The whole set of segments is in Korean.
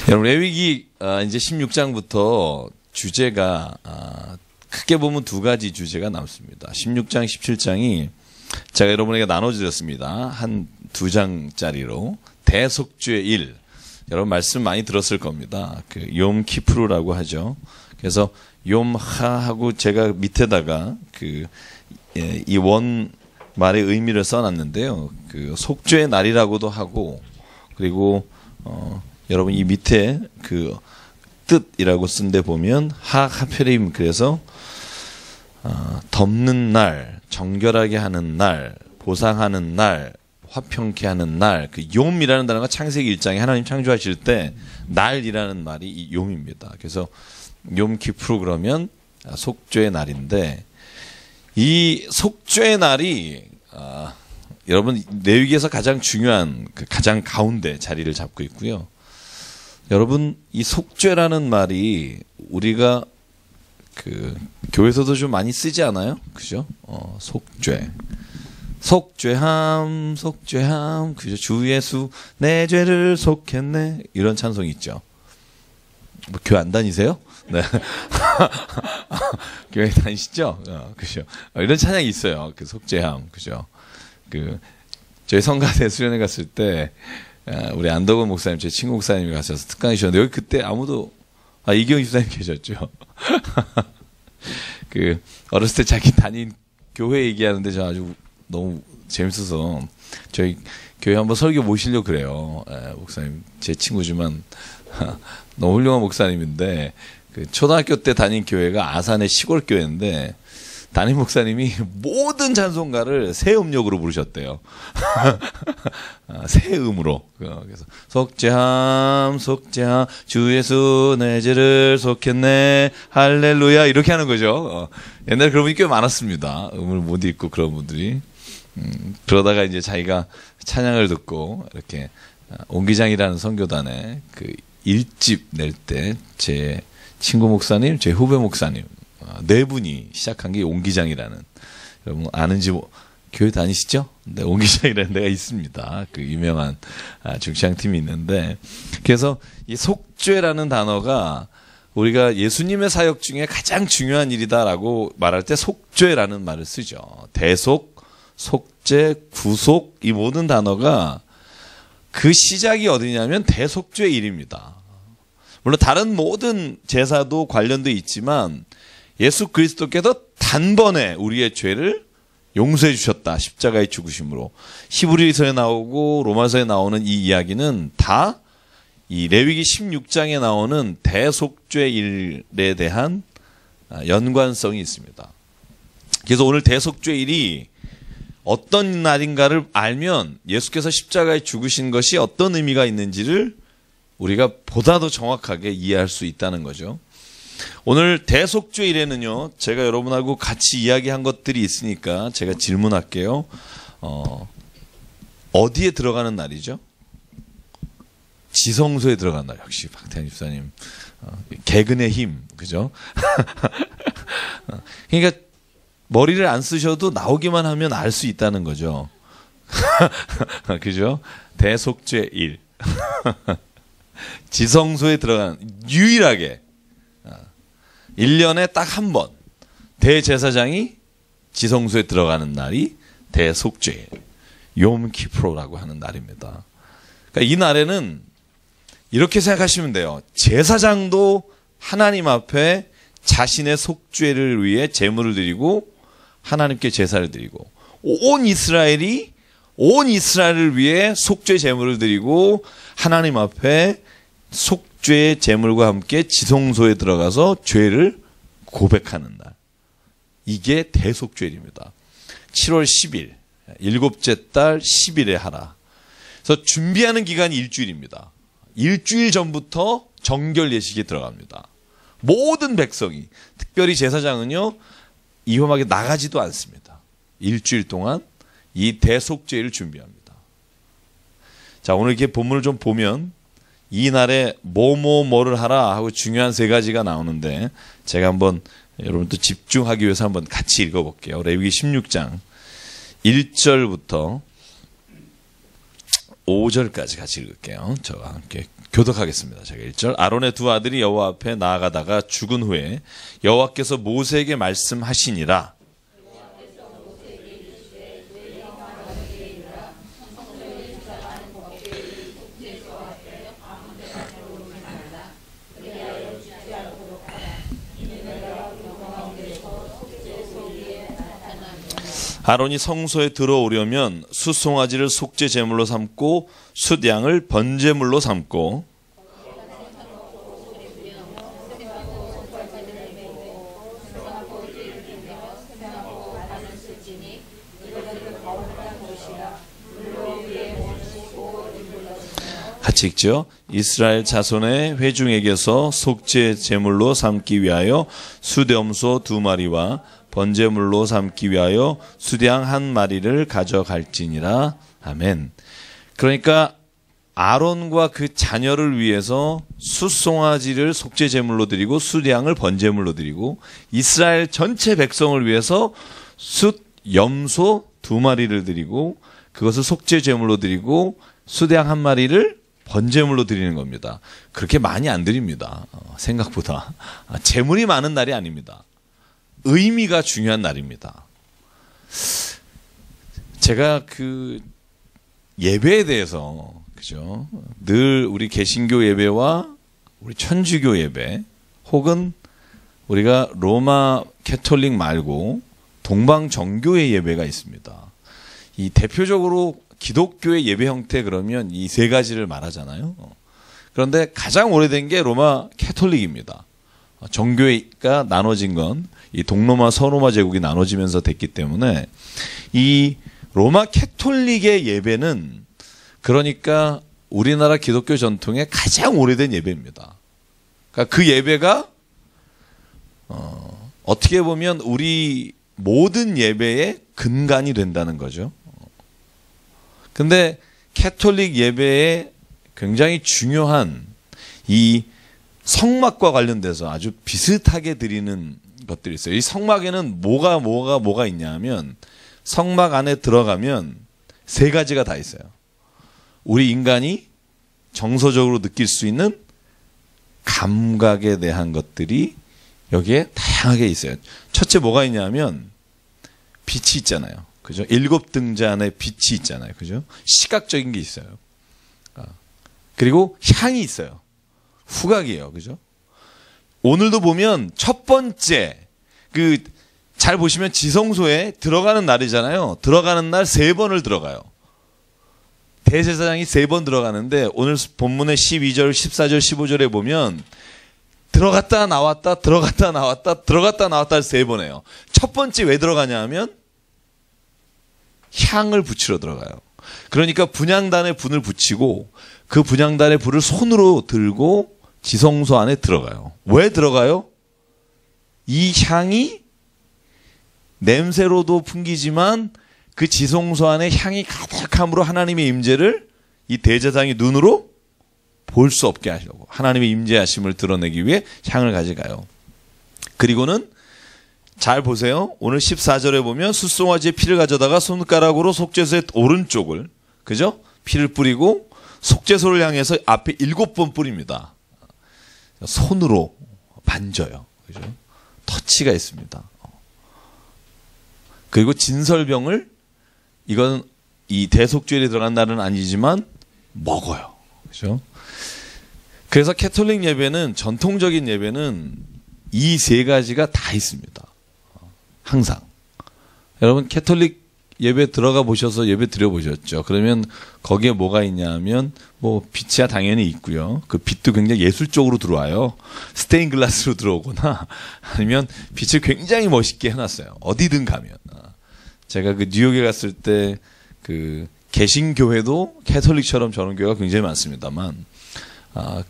여러분, 레위기 이제 16장부터 주제가 크게 보면 두 가지 주제가 남습니다. 16장, 17장이 제가 여러분에게 나눠드렸습니다. 한 두 장짜리로 대속죄 1. 여러분 말씀 많이 들었을 겁니다. 그 욤 키프루라고 하죠. 그래서 욤하하고 제가 밑에다가 이 원 말의 의미를 써놨는데요. 그 속죄의 날이라고도 하고, 그리고 여러분 이 밑에 그 뜻이라고 쓴 데 보면 하페림, 그래서 덮는 날, 정결하게 하는 날, 보상하는 날, 화평케 하는 날. 그 욤이라는 단어가 창세기 1장에 하나님 창조하실 때 날이라는 말이 이 욤입니다. 그래서 욤 키프루 그러면 속죄의 날인데, 이 속죄의 날이 여러분 레위기에서 가장 중요한 가장 가운데 자리를 잡고 있고요. 여러분 이 속죄라는 말이 우리가 교회에서도 좀 많이 쓰지 않아요? 그죠? 속죄. 속죄함, 속죄함, 그죠? 주 예수, 내 죄를 속했네. 이런 찬송이 있죠. 뭐, 교회 안 다니세요? 네. 교회 다니시죠? 그죠? 이런 찬양이 있어요. 그 속죄함, 그죠? 저희 성가대 수련회 갔을 때, 우리 안덕원 목사님, 제 친구 목사님이 가셔서 특강이셨는데, 여기 그때 아무도, 이경희 집사님 계셨죠? 어렸을 때 자기 다닌 교회 얘기하는데 저 아주 너무 재밌어서 저희 교회 한번 설교 모시려고 그래요. 목사님 제 친구지만 너무 훌륭한 목사님인데 초등학교 때 다닌 교회가 아산의 시골 교회인데 담임 목사님이 모든 찬송가를 새 음역으로 부르셨대요. 새 음으로. 그래서 속죄함, 속죄함, 주 예수 내 죄를 속했네, 할렐루야, 이렇게 하는 거죠. 옛날에 그런 분이 꽤 많았습니다. 음을 못 읽고 그런 분들이. 그러다가 이제 자기가 찬양을 듣고 이렇게 옹기장이라는 선교단에 1집 낼 때 제 친구 목사님, 제 후배 목사님 네 분이 시작한 게 옹기장이라는, 여러분 아는지 교회 다니시죠? 네, 옹기장이라는 데가 있습니다. 유명한 중창팀이 있는데, 그래서 이 속죄라는 단어가 우리가 예수님의 사역 중에 가장 중요한 일이다라고 말할 때 속죄라는 말을 쓰죠. 대속, 속죄, 구속, 이 모든 단어가 그 시작이 어디냐면 대속죄 일입니다. 물론 다른 모든 제사도 관련돼 있지만 예수 그리스도께서 단번에 우리의 죄를 용서해 주셨다. 십자가의 죽으심으로. 히브리서에 나오고 로마서에 나오는 이 이야기는 다 이 레위기 16장에 나오는 대속죄 일에 대한 연관성이 있습니다. 그래서 오늘 대속죄 일이 어떤 날인가를 알면 예수께서 십자가에 죽으신 것이 어떤 의미가 있는지를 우리가 보다 더 정확하게 이해할 수 있다는 거죠. 오늘 대속죄 일에는요, 제가 여러분하고 같이 이야기한 것들이 있으니까 제가 질문할게요. 어디에 들어가는 날이죠? 지성소에 들어간 날. 역시 박태환 집사님 개근의 힘, 그죠? 그러니까 머리를 안 쓰셔도 나오기만 하면 알 수 있다는 거죠. 그죠? 대속죄 일. 지성소에 들어간, 유일하게 1년에 딱 한 번 대제사장이 지성소에 들어가는 날이 대속죄 욤 키프로라고 하는 날입니다. 그러니까 이 날에는 이렇게 생각하시면 돼요. 제사장도 하나님 앞에 자신의 속죄를 위해 제물을 드리고 하나님께 제사를 드리고, 온 이스라엘이 온 이스라엘을 위해 속죄 제물을 드리고 하나님 앞에 속죄의 제물과 함께 지성소에 들어가서 죄를 고백하는 날. 이게 대속죄일입니다. 7월 10일, 일곱째 달 10일에 하라. 그래서 준비하는 기간이 일주일입니다. 일주일 전부터 정결 예식에 들어갑니다. 모든 백성이, 특별히 제사장은요, 이홈하게 나가지도 않습니다. 일주일 동안 이 대속죄를 준비합니다. 자, 오늘 이렇게 본문을 좀 보면 이 날에 뭐를 하라 하고 중요한 세 가지가 나오는데, 제가 한번 여러분도 집중하기 위해서 한번 같이 읽어볼게요. 레위기 16장 1절부터 5절까지 같이 읽을게요. 저와 함께 교독하겠습니다. 제가 1절. 아론의 두 아들이 여호와 앞에 나아가다가 죽은 후에 여호와께서 모세에게 말씀하시니라. 아론이 성소에 들어오려면 숫송아지를 속죄 제물로 삼고 숫양을 번제물로 삼고 같이 읽죠. 이스라엘 자손의 회중에게서 속죄 제물로 삼기 위하여 수염소 2마리와 번제물로 삼기 위하여 수양 1마리를 가져갈지니라. 아멘. 그러니까 아론과 그 자녀를 위해서 숫송아지를 속죄 제물로 드리고 수양을 번제물로 드리고 이스라엘 전체 백성을 위해서 숫염소 2마리를 드리고 그것을 속죄 제물로 드리고 수양 1마리를 번제물로 드리는 겁니다. 그렇게 많이 안 드립니다. 생각보다. 제물이 많은 날이 아닙니다. 의미가 중요한 날입니다. 제가 그 예배에 대해서 그죠? 늘 우리 개신교 예배와 우리 천주교 예배 혹은 우리가 로마 캐톨릭 말고 동방 정교의 예배가 있습니다. 이 대표적으로 기독교의 예배 형태 그러면 이 세 가지를 말하잖아요. 그런데 가장 오래된 게 로마 캐톨릭입니다. 정교회가 나눠진 건 이 동로마 서로마 제국이 나눠지면서 됐기 때문에 이 로마 캐톨릭의 예배는 그러니까 우리나라 기독교 전통의 가장 오래된 예배입니다. 그러니까 그 예배가 어떻게 보면 우리 모든 예배의 근간이 된다는 거죠. 근데 캐톨릭 예배에 굉장히 중요한 이 성막과 관련돼서 아주 비슷하게 드리는 것들이 있어요. 이 성막에는 뭐가 있냐면 성막 안에 들어가면 세 가지가 다 있어요. 우리 인간이 정서적으로 느낄 수 있는 감각에 대한 것들이 여기에 다양하게 있어요. 첫째 뭐가 있냐면 빛이 있잖아요. 그죠? 7등잔의 빛이 있잖아요. 그죠? 시각적인 게 있어요. 그리고 향이 있어요. 후각이에요. 그죠? 오늘도 보면 첫 번째 잘 보시면 지성소에 들어가는 날이잖아요. 들어가는 날 3번을 들어가요. 대제사장이 3번 들어가는데 오늘 본문의 12절, 14절, 15절에 보면 들어갔다 나왔다 들어갔다 나왔다 들어갔다 나왔다 3번 해요. 첫 번째 왜 들어가냐 하면 향을 붙이러 들어가요. 그러니까 분향단에 분을 붙이고 그 분향단의 불을 손으로 들고 지성소 안에 들어가요. 왜 들어가요? 이 향이 냄새로도 풍기지만 그 지성소 안에 향이 가득함으로 하나님의 임재를 이 대제사장이 눈으로 볼 수 없게 하려고 하나님의 임재하심을 드러내기 위해 향을 가져가요. 그리고는 잘 보세요. 오늘 14절에 보면 숫송아지의 피를 가져다가 손가락으로 속죄소의 오른쪽을 그죠? 피를 뿌리고 속죄소를 향해서 앞에 7번 뿌립니다. 손으로 만져요. 그죠? 터치가 있습니다. 그리고 진설병을 이건 이 대속죄에 들어간 날은 아니지만 먹어요. 그죠? 그래서 캐톨릭 예배는 전통적인 예배는 이 3가지가 다 있습니다. 항상. 여러분 캐톨릭 예배 들어가 보셔서 예배 드려 보셨죠? 그러면 거기에 뭐가 있냐 하면 뭐 빛이야 당연히 있고요. 그 빛도 굉장히 예술적으로 들어와요. 스테인 글라스로 들어오거나 아니면 빛을 굉장히 멋있게 해놨어요. 어디든 가면. 제가 그 뉴욕에 갔을 때 그 개신교회도 캐톨릭처럼 저런 교회가 굉장히 많습니다만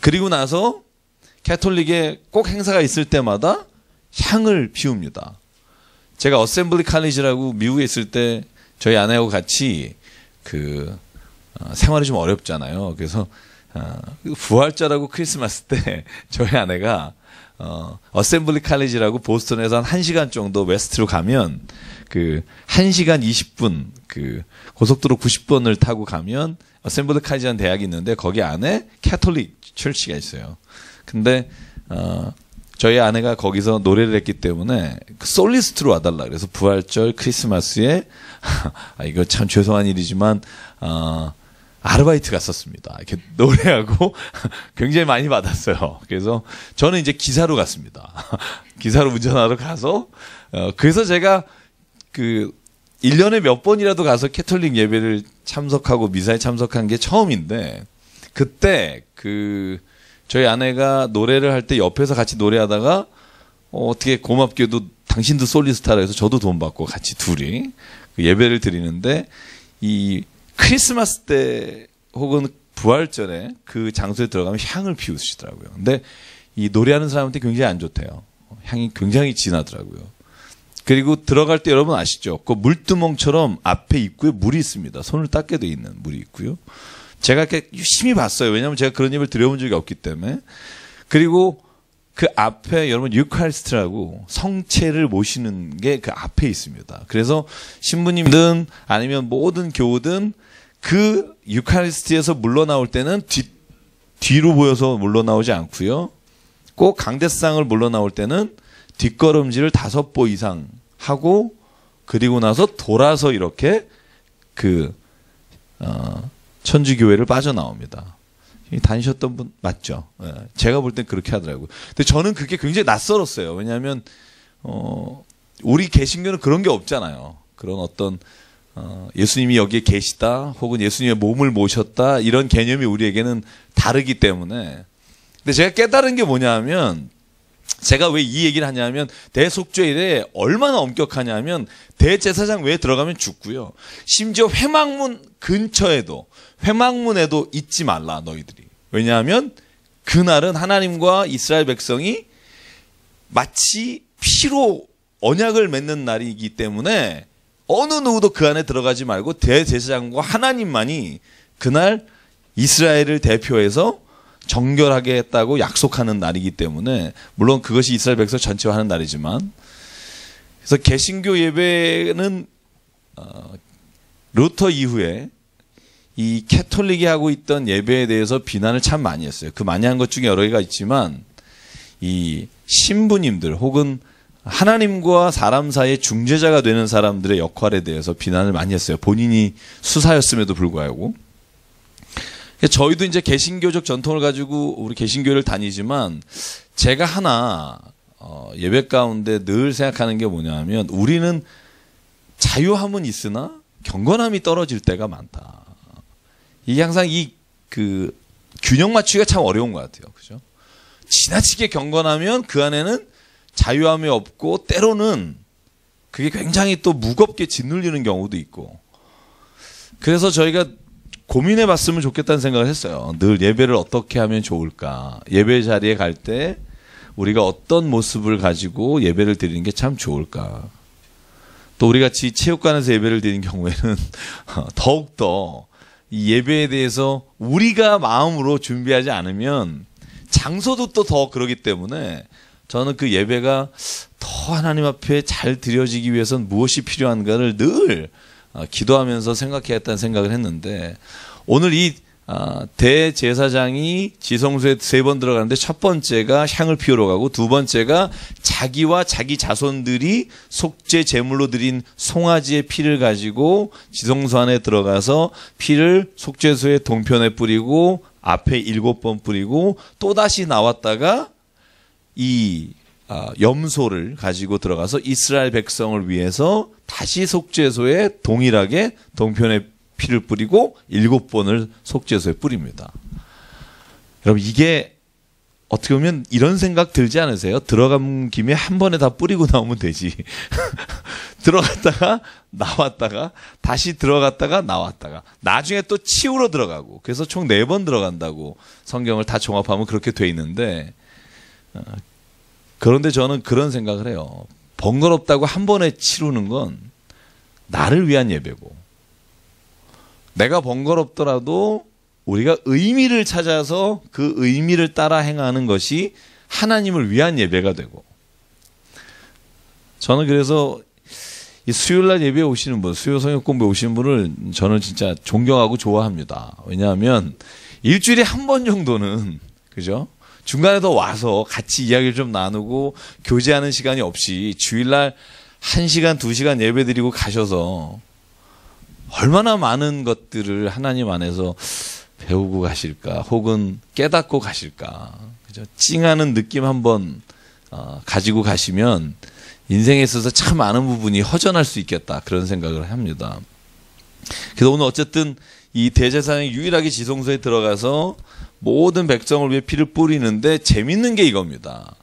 그리고 나서 캐톨릭에 꼭 행사가 있을 때마다 향을 피웁니다. 제가 어셈블리 칼리지라고 미국에 있을 때 저희 아내하고 같이 생활이 좀 어렵잖아요. 그래서 부활절하고 크리스마스 때 저희 아내가 어셈블리 칼리지라고 보스턴에서 한 1시간 정도 웨스트로 가면 그 1시간 20분 그 고속도로 90번을 타고 가면 어셈블리 칼리지라는 대학이 있는데 거기 안에 캐톨릭 철치가 있어요. 근데 저희 아내가 거기서 노래를 했기 때문에 그 솔리스트로 와달라 그래서 부활절 크리스마스에 이거 참 죄송한 일이지만 아르바이트 갔었습니다. 이렇게 노래하고 굉장히 많이 받았어요. 그래서 저는 이제 기사로 갔습니다. 기사로 운전하러 가서 그래서 제가 그 1년에 몇 번이라도 가서 캐톨릭 예배를 참석하고 미사에 참석한 게 처음인데 그때 그 저희 아내가 노래를 할 때 옆에서 같이 노래하다가 어떻게 고맙게도 당신도 솔리스타라 해서 저도 돈 받고 같이 둘이 그 예배를 드리는데 이 크리스마스 때 혹은 부활절에 그 장소에 들어가면 향을 피우시더라고요. 근데 이 노래하는 사람한테 굉장히 안 좋대요. 향이 굉장히 진하더라고요. 그리고 들어갈 때 여러분 아시죠? 그 물두멍처럼 앞에 입구에 물이 있습니다. 손을 닦게 돼 있는 물이 있고요. 제가 이렇게 유심히 봤어요. 왜냐하면 제가 그런 예배를 드려본 적이 없기 때문에. 그리고 그 앞에 여러분 유카리스트라고 성체를 모시는 게 그 앞에 있습니다. 그래서 신부님든 아니면 모든 교우든 그 유카리스트에서 물러나올 때는 뒤로 보여서 물러나오지 않고요. 꼭 강대상을 물러나올 때는 뒷걸음질을 5보 이상 하고 그리고 나서 돌아서 이렇게 천주교회를 빠져나옵니다. 다니셨던 분 맞죠? 제가 볼 땐 그렇게 하더라고요. 근데 저는 그게 굉장히 낯설었어요. 왜냐하면 우리 개신교는 그런 게 없잖아요. 그런 어떤 예수님이 여기에 계시다 혹은 예수님의 몸을 모셨다 이런 개념이 우리에게는 다르기 때문에. 근데 제가 깨달은 게 뭐냐 하면 제가 왜 이 얘기를 하냐면 대속죄일에 얼마나 엄격하냐면 대제사장 외에 들어가면 죽고요. 심지어 회막문 근처에도 회막문에도 있지 말라 너희들이. 왜냐하면 그날은 하나님과 이스라엘 백성이 마치 피로 언약을 맺는 날이기 때문에 어느 누구도 그 안에 들어가지 말고 대제사장과 하나님만이 그날 이스라엘을 대표해서 정결하게 했다고 약속하는 날이기 때문에 물론 그것이 이스라엘 백성 전체와 하는 날이지만 그래서 개신교 예배는 루터 이후에 이 캐톨릭이 하고 있던 예배에 대해서 비난을 참 많이 했어요. 그 많이 한 것 중에 여러 개가 있지만 이 신부님들 혹은 하나님과 사람 사이의 중재자가 되는 사람들의 역할에 대해서 비난을 많이 했어요. 본인이 수사였음에도 불구하고. 저희도 이제 개신교적 전통을 가지고 우리 개신교를 다니지만 제가 하나 예배 가운데 늘 생각하는 게 뭐냐 하면 우리는 자유함은 있으나 경건함이 떨어질 때가 많다. 이게 항상 그 균형 맞추기가 참 어려운 것 같아요. 그죠? 지나치게 경건하면 그 안에는 자유함이 없고 때로는 그게 굉장히 또 무겁게 짓눌리는 경우도 있고. 그래서 저희가 고민해 봤으면 좋겠다는 생각을 했어요. 늘 예배를 어떻게 하면 좋을까? 예배 자리에 갈 때 우리가 어떤 모습을 가지고 예배를 드리는 게 참 좋을까? 또 우리 같이 체육관에서 예배를 드리는 경우에는 더욱더 이 예배에 대해서 우리가 마음으로 준비하지 않으면 장소도 또 더 그러기 때문에 저는 그 예배가 더 하나님 앞에 잘 드려지기 위해서는 무엇이 필요한가를 늘 기도하면서 생각해야겠다는 생각을 했는데 오늘 이 대제사장이 지성소에 3번 들어가는데 첫 번째가 향을 피우러 가고 두 번째가 자기와 자기 자손들이 속죄 제물로 드린 송아지의 피를 가지고 지성소 안에 들어가서 피를 속죄소의 동편에 뿌리고 앞에 7번 뿌리고 또다시 나왔다가 이 염소를 가지고 들어가서 이스라엘 백성을 위해서 다시 속죄소에 동일하게 동편에 피를 뿌리고 7번을 속죄소에 뿌립니다. 여러분 이게 어떻게 보면 이런 생각 들지 않으세요? 들어간 김에 한 번에 다 뿌리고 나오면 되지. 들어갔다가 나왔다가 다시 들어갔다가 나왔다가 나중에 또 치우러 들어가고 그래서 총 4번 들어간다고 성경을 다 종합하면 그렇게 돼 있는데 그런데 저는 그런 생각을 해요. 번거롭다고 한 번에 치르는 건 나를 위한 예배고 내가 번거롭더라도 우리가 의미를 찾아서 그 의미를 따라 행하는 것이 하나님을 위한 예배가 되고, 저는 그래서 이 수요일날 예배에 오시는 분, 수요 성역 공부에 오시는 분을 저는 진짜 존경하고 좋아합니다. 왜냐하면 일주일에 한 번 정도는, 그죠? 중간에 더 와서 같이 이야기를 좀 나누고 교제하는 시간이 없이 주일날 1시간, 2시간 예배 드리고 가셔서 얼마나 많은 것들을 하나님 안에서 배우고 가실까, 혹은 깨닫고 가실까, 그죠? 찡하는 느낌 한번 가지고 가시면 인생에 있어서 참 많은 부분이 허전할 수 있겠다, 그런 생각을 합니다. 그래서 오늘 어쨌든 이 대제사장이 유일하게 지성소에 들어가서 모든 백성을 위해 피를 뿌리는데, 재밌는 게 이겁니다.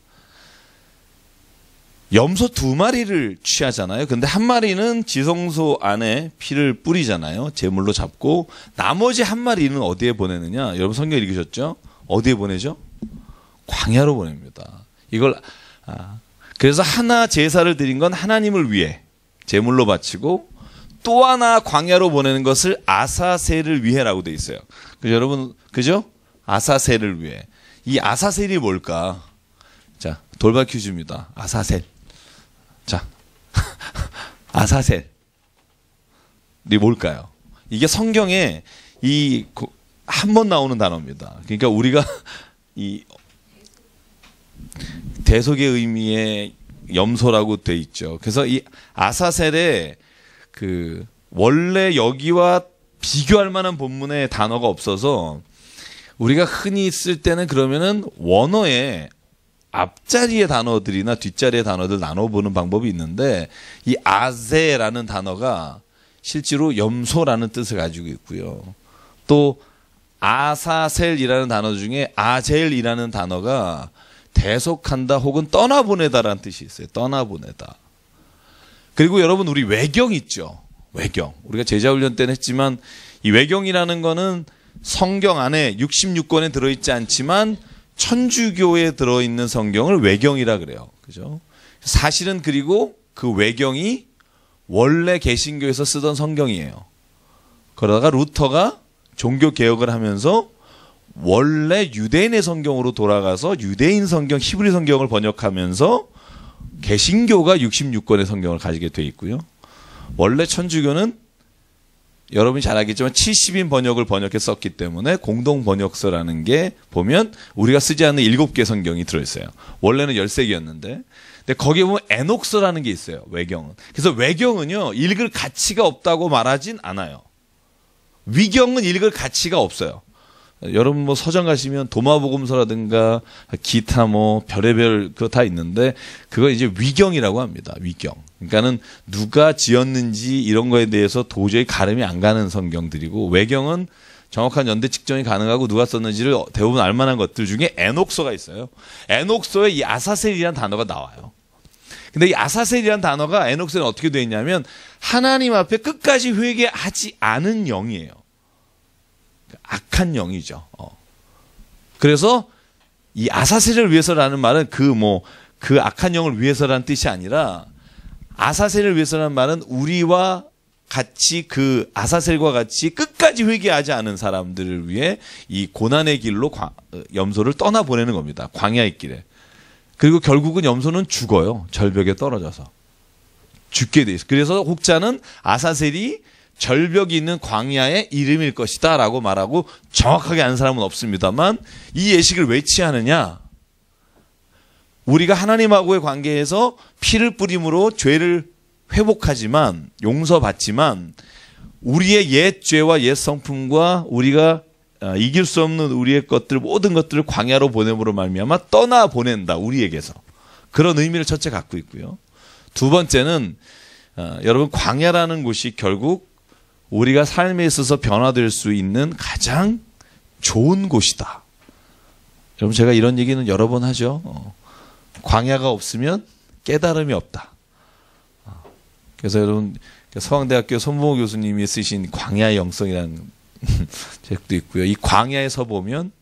염소 2마리를 취하잖아요. 근데 한 마리는 지성소 안에 피를 뿌리잖아요. 제물로 잡고, 나머지 한 마리는 어디에 보내느냐? 여러분 성경 읽으셨죠? 어디에 보내죠? 광야로 보냅니다. 이걸 그래서 하나 제사를 드린 건 하나님을 위해 제물로 바치고, 또 하나 광야로 보내는 것을 아사셀을 위해라고 돼 있어요. 그죠, 여러분? 그죠? 아사셀을 위해. 이 아사셀이 뭘까? 자, 돌발 퀴즈입니다. 아사셀. 자, 아사셀이 뭘까요? 이게 성경에 한 번 나오는 단어입니다. 그러니까 우리가 이 대속의 의미의 염소라고 돼 있죠. 그래서 이 아사셀에 원래 여기와 비교할 만한 본문의 단어가 없어서 우리가 흔히 쓸 때는 그러면은 원어에 앞자리의 단어들이나 뒷자리의 단어들 나눠보는 방법이 있는데, 이 아세라는 단어가 실제로 염소라는 뜻을 가지고 있고요. 또 아사셀이라는 단어 중에 아젤이라는 단어가 대속한다 혹은 떠나보내다라는 뜻이 있어요. 떠나보내다. 그리고 여러분, 우리 외경 있죠. 외경. 우리가 제자훈련 때는 했지만, 이 외경이라는 거는 성경 안에 66권에 들어있지 않지만 천주교에 들어있는 성경을 외경이라 그래요. 그죠? 사실은 그리고 그 외경이 원래 개신교에서 쓰던 성경이에요. 그러다가 루터가 종교 개혁을 하면서 원래 유대인의 성경으로 돌아가서 유대인 성경, 히브리 성경을 번역하면서 개신교가 66권의 성경을 가지게 돼 있고요. 원래 천주교는 여러분이 잘 알겠지만 70인 번역을 번역했었기 때문에 공동 번역서라는 게 보면 우리가 쓰지 않는 7개 성경이 들어있어요. 원래는 13개였는데. 근데 거기에 보면 에녹서라는 게 있어요. 외경은. 그래서 외경은요, 읽을 가치가 없다고 말하진 않아요. 위경은 읽을 가치가 없어요. 여러분 뭐 서점 가시면 도마복음서라든가 기타 뭐 별의별 그거 다 있는데, 그거 이제 위경이라고 합니다. 위경. 그러니까는 누가 지었는지 이런 거에 대해서 도저히 가름이 안 가는 성경들이고, 외경은 정확한 연대 측정이 가능하고 누가 썼는지를 대부분 알만한 것들 중에 에녹서가 있어요. 에녹서에 이 아사셀이라는 단어가 나와요. 근데 이 아사셀이라는 단어가 에녹서에 어떻게 되어 있냐면, 하나님 앞에 끝까지 회개하지 않은 영이에요. 악한 영이죠. 그래서 이 아사셀을 위해서라는 말은 그 악한 영을 위해서라는 뜻이 아니라, 아사셀을 위해서라는 말은 우리와 같이 그 아사셀과 같이 끝까지 회개하지 않은 사람들을 위해 이 고난의 길로 염소를 떠나보내는 겁니다. 광야의 길에. 그리고 결국은 염소는 죽어요. 절벽에 떨어져서. 죽게 돼 있어요. 그래서 혹자는 아사셀이 절벽이 있는 광야의 이름일 것이다 라고 말하고, 정확하게 아는 사람은 없습니다만, 이 예식을 왜 취하느냐? 우리가 하나님하고의 관계에서 피를 뿌림으로 죄를 회복하지만, 용서받지만, 우리의 옛 죄와 옛 성품과 우리가 이길 수 없는 우리의 것들, 모든 것들을 광야로 보냄으로 말미암아 떠나보낸다, 우리에게서. 그런 의미를 첫째 갖고 있고요. 두 번째는 여러분, 광야라는 곳이 결국 우리가 삶에 있어서 변화될 수 있는 가장 좋은 곳이다. 여러분, 제가 이런 얘기는 여러 번 하죠. 광야가 없으면 깨달음이 없다. 그래서 여러분, 서강대학교 손봉호 교수님이 쓰신 광야의 영성이라는 책도 있고요. 이 광야에 서 보면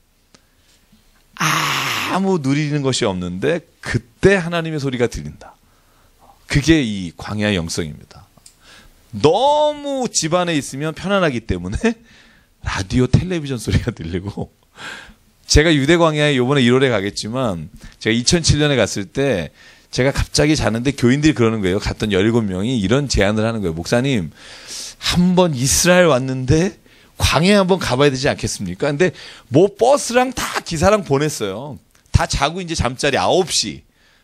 아무 누리는 것이 없는데 그때 하나님의 소리가 들린다. 그게 이 광야의 영성입니다. 너무 집안에 있으면 편안하기 때문에 라디오, 텔레비전 소리가 들리고, 제가 유대 광야에 요번에 1월에 가겠지만 제가 2007년에 갔을 때 제가 갑자기 자는데 교인들이 그러는 거예요. 갔던 17명이 이런 제안을 하는 거예요. 목사님, 한번 이스라엘 왔는데 광야에 한번 가봐야 되지 않겠습니까? 근데 뭐 버스랑 다 기사랑 보냈어요. 다 자고 이제 잠자리 9시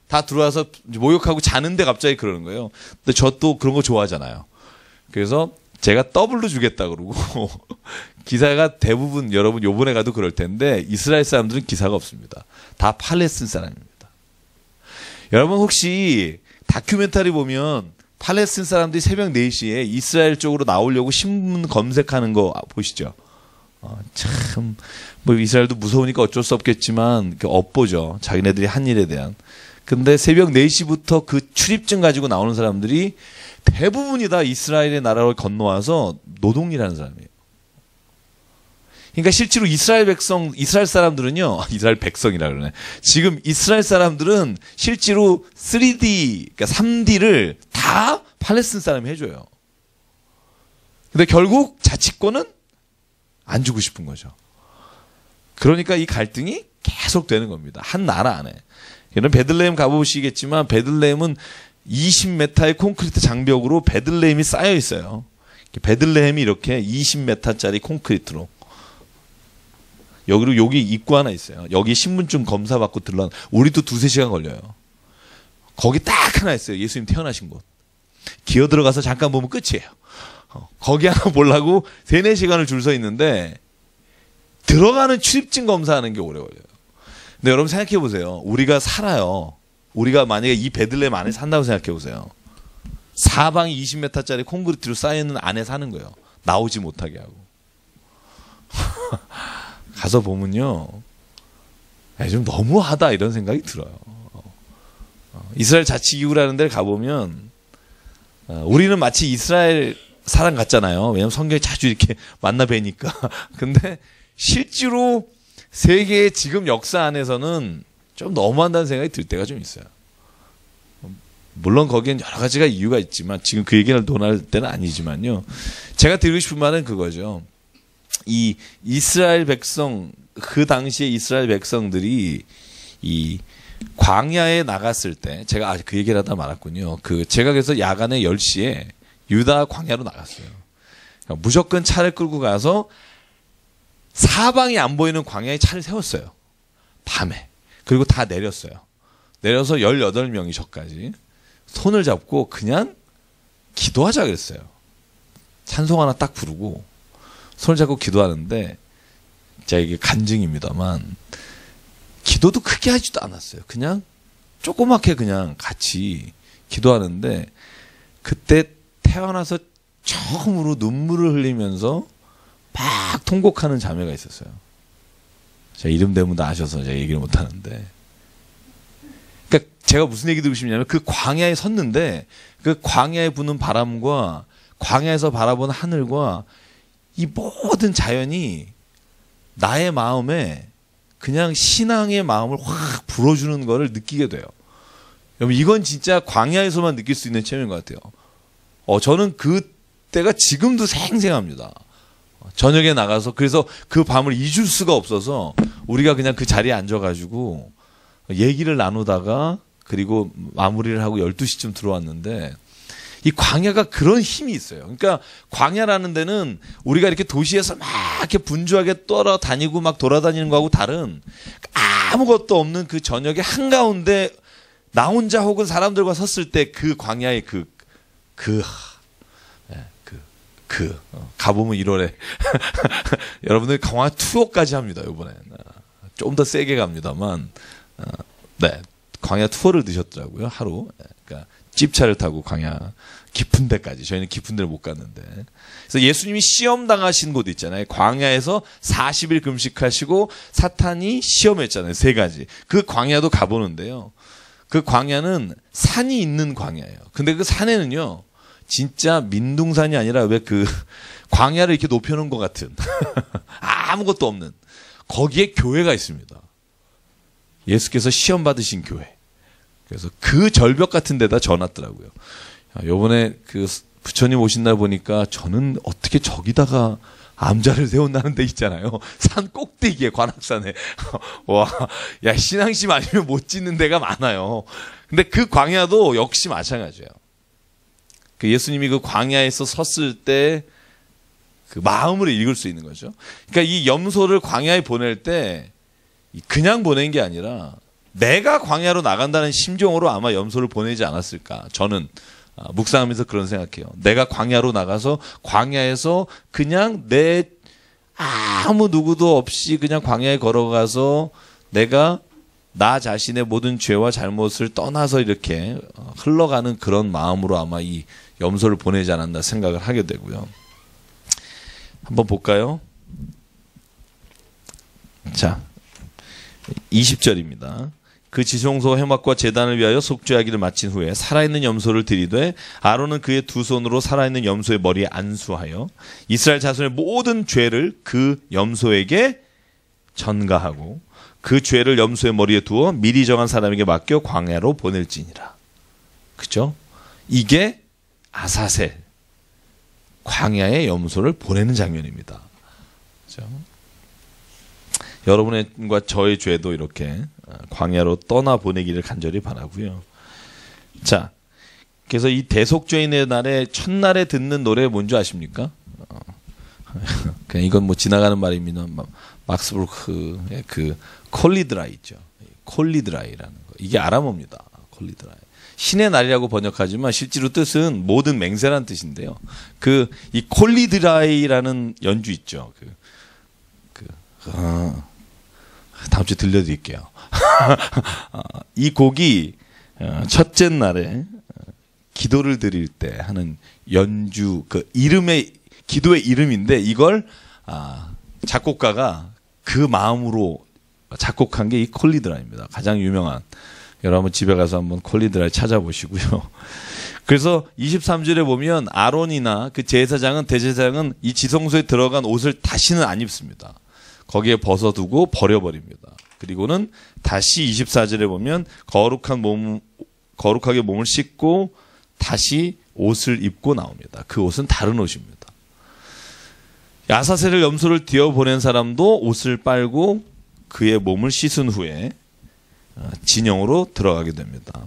다 들어와서 모욕하고 자는데 갑자기 그러는 거예요. 근데 저 또 그런 거 좋아하잖아요. 그래서 제가 더블로 주겠다 그러고 기사가 대부분 여러분 요번에 가도 그럴 텐데 이스라엘 사람들은 기사가 없습니다. 다 팔레스틴 사람입니다. 여러분 혹시 다큐멘터리 보면 팔레스틴 사람들이 새벽 4시에 이스라엘 쪽으로 나오려고 신문 검색하는 거 보시죠. 참, 뭐 이스라엘도 무서우니까 어쩔 수 없겠지만 업보죠. 자기네들이 한 일에 대한. 근데 새벽 4시부터 그 출입증 가지고 나오는 사람들이 대부분이 다 이스라엘의 나라로 건너와서 노동일하는 사람이에요. 그러니까 실제로 이스라엘 사람들은요, 이스라엘 백성이라 그러네. 지금 이스라엘 사람들은 실제로 3D, 그러니까 3D를 다 팔레스틴 사람이 해줘요. 근데 결국 자치권은 안 주고 싶은 거죠. 그러니까 이 갈등이 계속 되는 겁니다. 한 나라 안에. 여러분 베들레헴 가보시겠지만 베들레헴은 20m의 콘크리트 장벽으로 베들레헴이 쌓여 있어요. 베들레헴이 이렇게 20m짜리 콘크리트로. 여기로 여기 입구 하나 있어요. 여기 신분증 검사 받고 들러. 우리도 2-3시간 걸려요. 거기 딱 하나 있어요. 예수님 태어나신 곳. 기어 들어가서 잠깐 보면 끝이에요. 거기 하나 보려고 3-4시간을 줄 서 있는데 들어가는 출입증 검사하는 게 오래 걸려요. 근데 여러분 생각해 보세요. 우리가 살아요. 우리가 만약에 이 베들레헴 안에 산다고 생각해 보세요. 사방이 20m짜리 콘크리트로 쌓여있는 안에 사는 거예요. 나오지 못하게 하고. 가서 보면요. 좀 너무하다 이런 생각이 들어요. 이스라엘 자치기구라는 데를 가보면 우리는 마치 이스라엘 사람 같잖아요. 왜냐하면 성경에 자주 이렇게 만나 뵈니까. 근데 실제로 세계의 지금 역사 안에서는 좀 너무한다는 생각이 들 때가 좀 있어요. 물론 거기엔 여러 가지가 이유가 있지만 지금 그 얘기를 논할 때는 아니지만요. 제가 드리고 싶은 말은 그거죠. 이 이스라엘 백성, 그 당시에 이스라엘 백성들이 이 광야에 나갔을 때, 제가 그 얘기를 하다 말았군요. 제가 그래서 야간에 10시에 유다 광야로 나갔어요. 그러니까 무조건 차를 끌고 가서 사방이 안 보이는 광야에 차를 세웠어요. 밤에. 그리고 다 내렸어요. 내려서 18명이 저까지 손을 잡고 그냥 기도하자 그랬어요. 찬송 하나 딱 부르고 손을 잡고 기도하는데, 제가 이게 간증입니다만 기도도 크게 하지도 않았어요. 그냥 조그맣게 그냥 같이 기도하는데, 그때 태어나서 처음으로 눈물을 흘리면서 막 통곡하는 자매가 있었어요. 제가 이름 대문 다 아셔서 제가 얘기를 못 하는데, 그러니까 제가 무슨 얘기 듣고 싶냐면 그 광야에 섰는데 그 광야에 부는 바람과 광야에서 바라보는 하늘과 이 모든 자연이 나의 마음에 그냥 신앙의 마음을 확 불어주는 거를 느끼게 돼요. 여러분 이건 진짜 광야에서만 느낄 수 있는 체험인 것 같아요. 저는 그때가 지금도 생생합니다. 저녁에 나가서 그래서 그 밤을 잊을 수가 없어서 우리가 그냥 그 자리에 앉아가지고 얘기를 나누다가 그리고 마무리를 하고 12시쯤 들어왔는데, 이 광야가 그런 힘이 있어요. 그러니까 광야라는 데는 우리가 이렇게 도시에서 막 이렇게 분주하게 떠다니고 막 돌아다니는 거하고 다른 아무것도 없는 그 저녁에 한가운데 나 혼자 혹은 사람들과 섰을 때 그 광야의 가보면 1월에 여러분들 광야 투어까지 합니다. 이번에 좀 더 세게 갑니다만, 네, 광야 투어를 드셨더라고요. 하루. 그러니까 집차를 타고 광야 깊은 데까지. 저희는 깊은 데를 못 갔는데. 그래서 예수님이 시험 당하신 곳 있잖아요. 광야에서 40일 금식하시고 사탄이 시험했잖아요. 3가지. 그 광야도 가보는데요. 그 광야는 산이 있는 광야예요. 근데 그 산에는요, 진짜 민둥산이 아니라 왜 광야를 이렇게 높여놓은 것 같은 아무것도 없는 거기에 교회가 있습니다. 예수께서 시험 받으신 교회. 그래서 그 절벽 같은 데다 져놨더라고요. 요번에 부처님 오신 날 보니까 저는 어떻게 저기다가 암자를 세운다는 데 있잖아요. 산 꼭대기에, 관악산에. 와, 야, 신앙심 아니면 못 짓는 데가 많아요. 근데 그 광야도 역시 마찬가지예요. 그 예수님이 그 광야에서 섰을 때 그 마음으로 읽을 수 있는 거죠. 그러니까 이 염소를 광야에 보낼 때 그냥 보낸 게 아니라 내가 광야로 나간다는 심정으로 아마 염소를 보내지 않았을까. 저는 묵상하면서 그런 생각해요. 내가 광야로 나가서 광야에서 그냥 내 아무 누구도 없이 그냥 광야에 걸어가서 내가 나 자신의 모든 죄와 잘못을 떠나서 이렇게 흘러가는 그런 마음으로 아마 이 염소를 보내지 않았나 생각을 하게 되고요. 한번 볼까요? 자, 20절입니다. 그 지성소 회막과 제단을 위하여 속죄하기를 마친 후에 살아있는 염소를 들이되 아론은 그의 두 손으로 살아있는 염소의 머리에 안수하여 이스라엘 자손의 모든 죄를 그 염소에게 전가하고 그 죄를 염소의 머리에 두어 미리 정한 사람에게 맡겨 광야로 보낼지니라. 그죠? 이게 아사셀 광야의 염소를 보내는 장면입니다. 그죠? 여러분과 저의 죄도 이렇게 광야로 떠나 보내기를 간절히 바라고요. 자, 그래서 이 대속죄인의 날에 첫날에 듣는 노래 뭔지 아십니까? 그냥 이건 뭐 지나가는 말입니다. 막스부르크의 그 콜리드라이 있죠. 콜리드라이라는 거. 이게 아람어입니다. 콜리드라이. 신의 날이라고 번역하지만 실제로 뜻은 모든 맹세라는 뜻인데요. 이 콜리드라이라는 연주 있죠. 다음 주에 들려드릴게요. 이 곡이 첫째 날에 기도를 드릴 때 하는 연주, 기도의 이름인데 이걸 작곡가가 그 마음으로 작곡한 게 이 콜리드라입니다. 가장 유명한. 여러분 집에 가서 한번 콜리드라를 찾아보시고요. 그래서 23절에 보면 아론이나 그 제사장은 대제사장은 이 지성소에 들어간 옷을 다시는 안 입습니다. 거기에 벗어두고 버려버립니다. 그리고는 다시 24절에 보면 거룩하게 몸을 씻고 다시 옷을 입고 나옵니다. 그 옷은 다른 옷입니다. 아사셀을 염소를 뒤어 보낸 사람도 옷을 빨고 그의 몸을 씻은 후에 진영으로 들어가게 됩니다.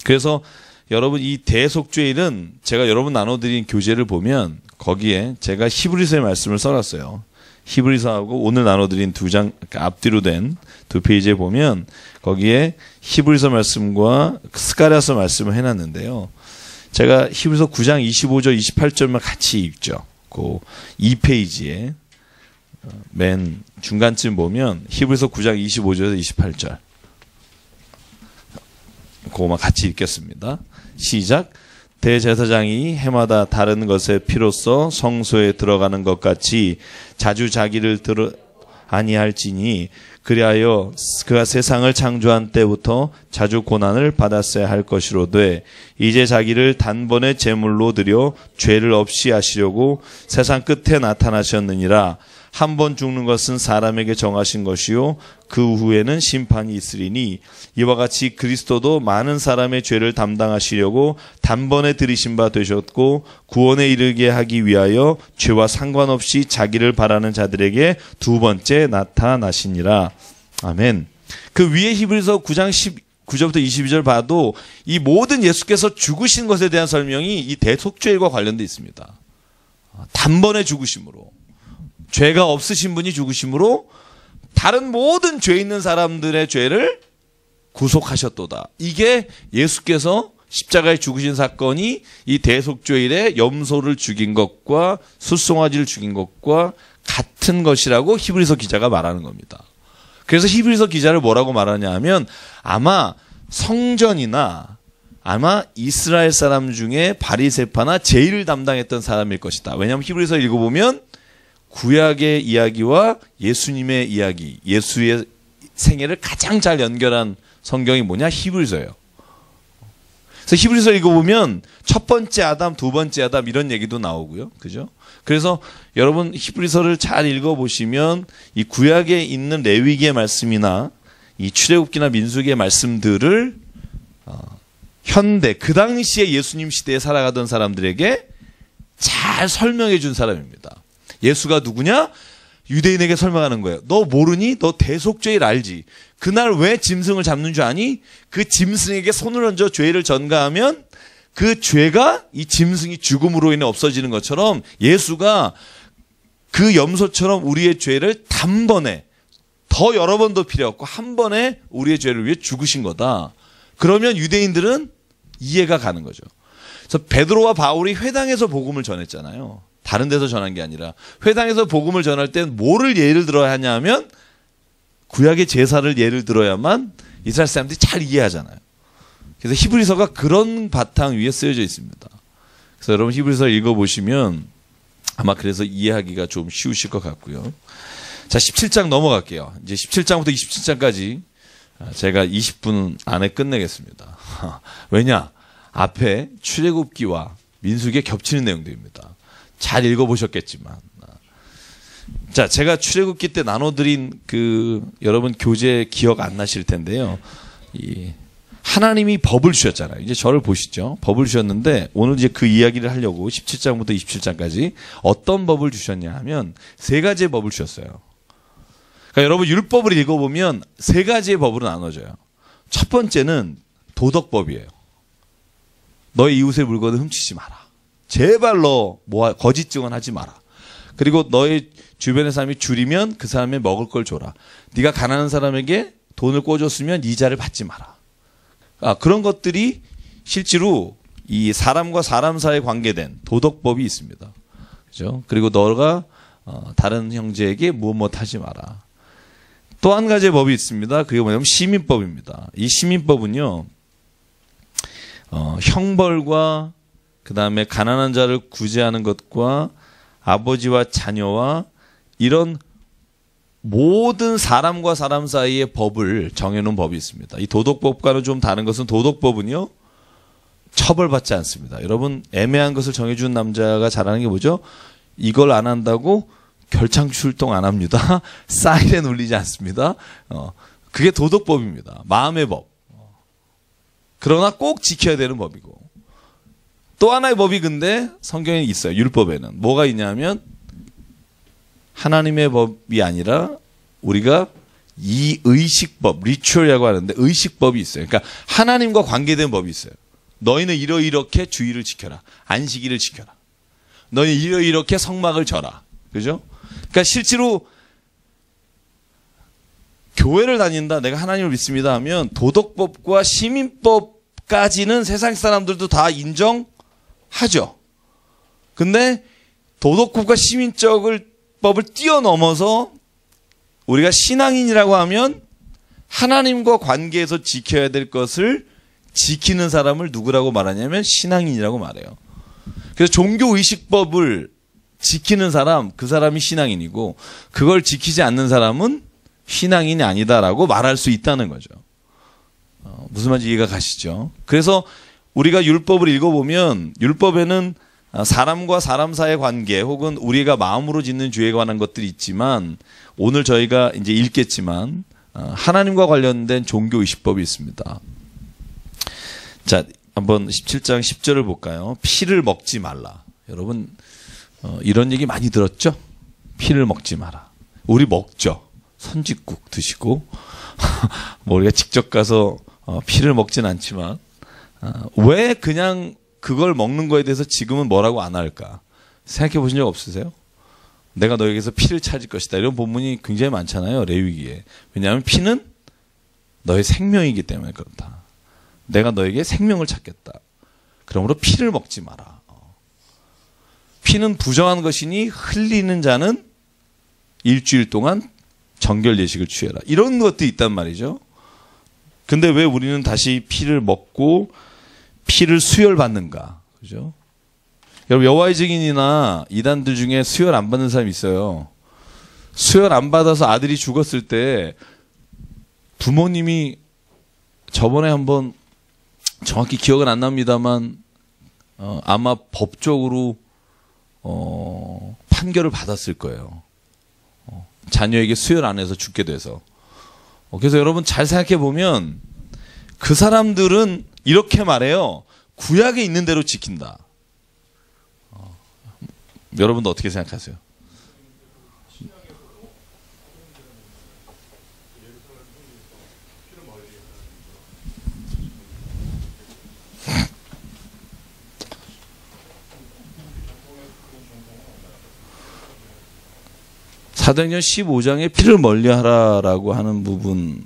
그래서 여러분 이 대속죄일은 제가 여러분 나눠드린 교재를 보면 거기에 제가 히브리서의 말씀을 써놨어요. 히브리서하고 오늘 나눠드린 두 장 앞뒤로 된 두 페이지에 보면 거기에 히브리서 말씀과 스가랴서 말씀을 해놨는데요. 제가 히브리서 9장 25절 28절만 같이 읽죠. 그 2페이지에 맨 중간쯤 보면 히브리서 9장 25절에서 28절 그거만 같이 읽겠습니다. 시작. 대제사장이 해마다 다른 것의 피로써 성소에 들어가는 것 같이 자주 자기를 아니할지니 그리하여 그가 세상을 창조한 때부터 자주 고난을 받았어야 할 것이로되 이제 자기를 단번에 제물로 드려 죄를 없이 하시려고 세상 끝에 나타나셨느니라. 한 번 죽는 것은 사람에게 정하신 것이요 그 후에는 심판이 있으리니 이와 같이 그리스도도 많은 사람의 죄를 담당하시려고 단번에 들이신 바 되셨고 구원에 이르게 하기 위하여 죄와 상관없이 자기를 바라는 자들에게 두 번째 나타나시니라. 아멘. 그 위에 히브리서 9장 19절부터 22절 봐도 이 모든 예수께서 죽으신 것에 대한 설명이 이 대속죄일과 관련되어 있습니다. 단번에 죽으심으로, 죄가 없으신 분이 죽으심으로 다른 모든 죄 있는 사람들의 죄를 구속하셨도다. 이게 예수께서 십자가에 죽으신 사건이 이 대속죄일에 염소를 죽인 것과 숫송아지를 죽인 것과 같은 것이라고 히브리서 기자가 말하는 겁니다. 그래서 히브리서 기자를 뭐라고 말하냐 하면 아마 성전이나 아마 이스라엘 사람 중에 바리새파나 제일을 담당했던 사람일 것이다. 왜냐하면 히브리서 읽어보면 구약의 이야기와 예수님의 이야기, 예수의 생애를 가장 잘 연결한 성경이 뭐냐? 히브리서예요. 그래서 히브리서 읽어보면 첫 번째 아담, 두 번째 아담 이런 얘기도 나오고요. 그죠? 그래서 여러분 히브리서를 잘 읽어보시면 이 구약에 있는 레위기의 말씀이나 이 출애굽기나 민수기의 말씀들을 현대, 그 당시에 예수님 시대에 살아가던 사람들에게 잘 설명해 준 사람입니다. 예수가 누구냐? 유대인에게 설명하는 거예요. 너 모르니? 너 대속죄를 알지? 그날 왜 짐승을 잡는 줄 아니? 그 짐승에게 손을 얹어 죄를 전가하면 그 죄가 이 짐승이 죽음으로 인해 없어지는 것처럼 예수가 그 염소처럼 우리의 죄를 단번에, 더 여러 번도 필요 없고 한 번에 우리의 죄를 위해 죽으신 거다. 그러면 유대인들은 이해가 가는 거죠. 그래서 베드로와 바울이 회당에서 복음을 전했잖아요. 다른 데서 전한 게 아니라 회당에서 복음을 전할 땐 뭐를 예를 들어야 하냐면 구약의 제사를 예를 들어야만 이스라엘 사람들이 잘 이해하잖아요. 그래서 히브리서가 그런 바탕 위에 쓰여져 있습니다. 그래서 여러분 히브리서 읽어보시면 아마 그래서 이해하기가 좀 쉬우실 것 같고요. 자, 17장 넘어갈게요. 이제 17장부터 27장까지 제가 20분 안에 끝내겠습니다. 왜냐? 앞에 출애굽기와 민수기에 겹치는 내용들입니다. 잘 읽어보셨겠지만. 자, 제가 출애굽기 때 나눠드린 여러분 교재 기억 안 나실 텐데요. 하나님이 법을 주셨잖아요. 이제 저를 보시죠. 법을 주셨는데 오늘 이제 그 이야기를 하려고 17장부터 27장까지 어떤 법을 주셨냐 하면 세 가지의 법을 주셨어요. 그러니까 여러분 율법을 읽어보면 세 가지의 법으로 나눠져요. 첫 번째는 도덕법이에요. 너의 이웃의 물건을 훔치지 마라. 제발 너 거짓 증언하지 마라. 그리고 너의 주변의 사람이 줄이면 그 사람에 먹을 걸 줘라. 네가 가난한 사람에게 돈을 꿔줬으면 이자를 받지 마라. 그런 것들이 실제로 이 사람과 사람 사이에 관계된 도덕법이 있습니다. 그죠? 그리고 너가 다른 형제에게 무엇 하지 마라. 또 한 가지의 법이 있습니다. 그게 뭐냐면 시민법입니다. 이 시민법은요, 형벌과 그 다음에 가난한 자를 구제하는 것과 아버지와 자녀와 이런 모든 사람과 사람 사이의 법을 정해놓은 법이 있습니다. 이 도덕법과는 좀 다른 것은 도덕법은요, 처벌받지 않습니다. 여러분 애매한 것을 정해준 남자가 잘하는 게 뭐죠? 이걸 안 한다고 결창 출동 안 합니다. 사이렌 울리지 않습니다. 그게 도덕법입니다. 마음의 법. 그러나 꼭 지켜야 되는 법이고. 또 하나의 법이 근데 성경에 있어요. 율법에는. 뭐가 있냐면 하나님의 법이 아니라 우리가 이 의식법, 리추얼이라고 하는데 의식법이 있어요. 그러니까 하나님과 관계된 법이 있어요. 너희는 이렇게 주의를 지켜라. 안식일을 지켜라. 너희는 이렇게 성막을 져라. 그죠? 그러니까 실제로 교회를 다닌다, 내가 하나님을 믿습니다 하면 도덕법과 시민법까지는 세상 사람들도 다 인정하죠. 근데 도덕법과 시민법을 뛰어넘어서 우리가 신앙인이라고 하면 하나님과 관계에서 지켜야 될 것을 지키는 사람을 누구라고 말하냐면 신앙인이라고 말해요. 그래서 종교의식법을 지키는 사람, 그 사람이 신앙인이고 그걸 지키지 않는 사람은 신앙인이 아니다라고 말할 수 있다는 거죠. 무슨 말인지 이해가 가시죠? 그래서 우리가 율법을 읽어보면 율법에는 사람과 사람 사이의 관계 혹은 우리가 마음으로 짓는 죄에 관한 것들이 있지만 오늘 저희가 이제 읽겠지만 하나님과 관련된 종교의식법이 있습니다. 자, 한번 17장 10절을 볼까요? 피를 먹지 말라. 여러분 이런 얘기 많이 들었죠? 피를 먹지 마라. 우리 먹죠. 선짓국 드시고 뭐 우리가 직접 가서 피를 먹진 않지만 왜 그냥 그걸 먹는 거에 대해서 지금은 뭐라고 안 할까? 생각해 보신 적 없으세요? 내가 너에게서 피를 찾을 것이다. 이런 본문이 굉장히 많잖아요. 레위기에. 왜냐하면 피는 너의 생명이기 때문에 그렇다. 내가 너에게 생명을 찾겠다. 그러므로 피를 먹지 마라. 피는 부정한 것이니 흘리는 자는 일주일 동안 정결 예식을 취해라. 이런 것도 있단 말이죠. 근데 왜 우리는 다시 피를 먹고 피를 수혈받는가? 그죠? 여러분 여호와의 증인이나 이단들 중에 수혈 안 받는 사람이 있어요. 수혈 안 받아서 아들이 죽었을 때 부모님이 저번에 한번 정확히 기억은 안 납니다만 아마 법적으로 판결을 받았을 거예요. 자녀에게 수혈 안 해서 죽게 돼서. 그래서 여러분 잘 생각해 보면 그 사람들은 이렇게 말해요. 구약에 있는 대로 지킨다. 여러분도 어떻게 생각하세요? 사도행전 15장에 피를 멀리하라라고 하는 부분이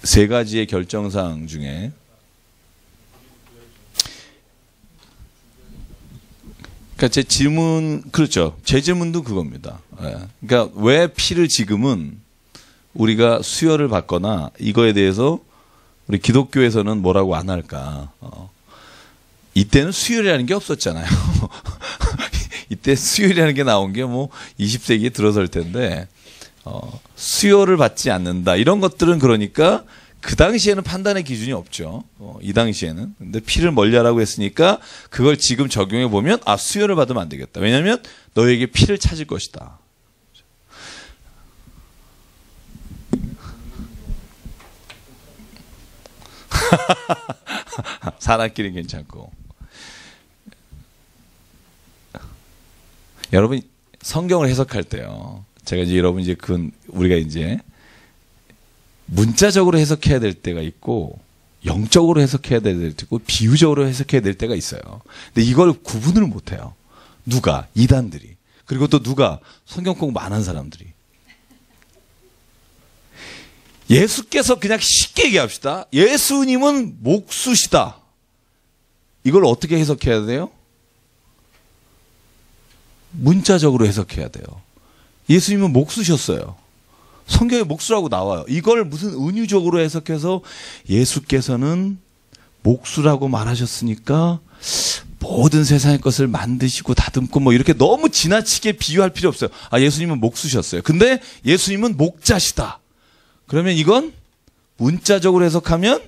세 가지의 결정사항 중에 그러니까 제 질문 그렇죠. 제 질문도 그겁니다. 예. 그러니까 왜 피를 지금은 우리가 수혈을 받거나 이거에 대해서 우리 기독교에서는 뭐라고 안 할까? 이때는 수혈이라는 게 없었잖아요. 이때 수혈이라는 게 나온 게 뭐 20세기에 들어설 텐데 수혈을 받지 않는다 이런 것들은 그러니까 그 당시에는 판단의 기준이 없죠. 이 당시에는. 근데 피를 멀리하라고 했으니까 그걸 지금 적용해 보면 아 수혈을 받으면 안 되겠다. 왜냐하면 너에게 피를 찾을 것이다. 사람끼리 괜찮고. 여러분 성경을 해석할 때요. 제가 이제 여러분 이제 그건 우리가 이제 문자적으로 해석해야 될 때가 있고 영적으로 해석해야 될 때가 있고 비유적으로 해석해야 될 때가 있어요. 근데 이걸 구분을 못 해요. 누가? 이단들이. 그리고 또 누가? 성경 공부 많은 사람들이. 예수께서 그냥 쉽게 얘기합시다. 예수님은 목수시다. 이걸 어떻게 해석해야 돼요? 문자적으로 해석해야 돼요. 예수님은 목수셨어요. 성경에 목수라고 나와요. 이걸 무슨 은유적으로 해석해서 예수께서는 목수라고 말하셨으니까 모든 세상의 것을 만드시고 다듬고 뭐 이렇게 너무 지나치게 비유할 필요 없어요. 아, 예수님은 목수셨어요. 근데 예수님은 목자시다. 그러면 이건 문자적으로 해석하면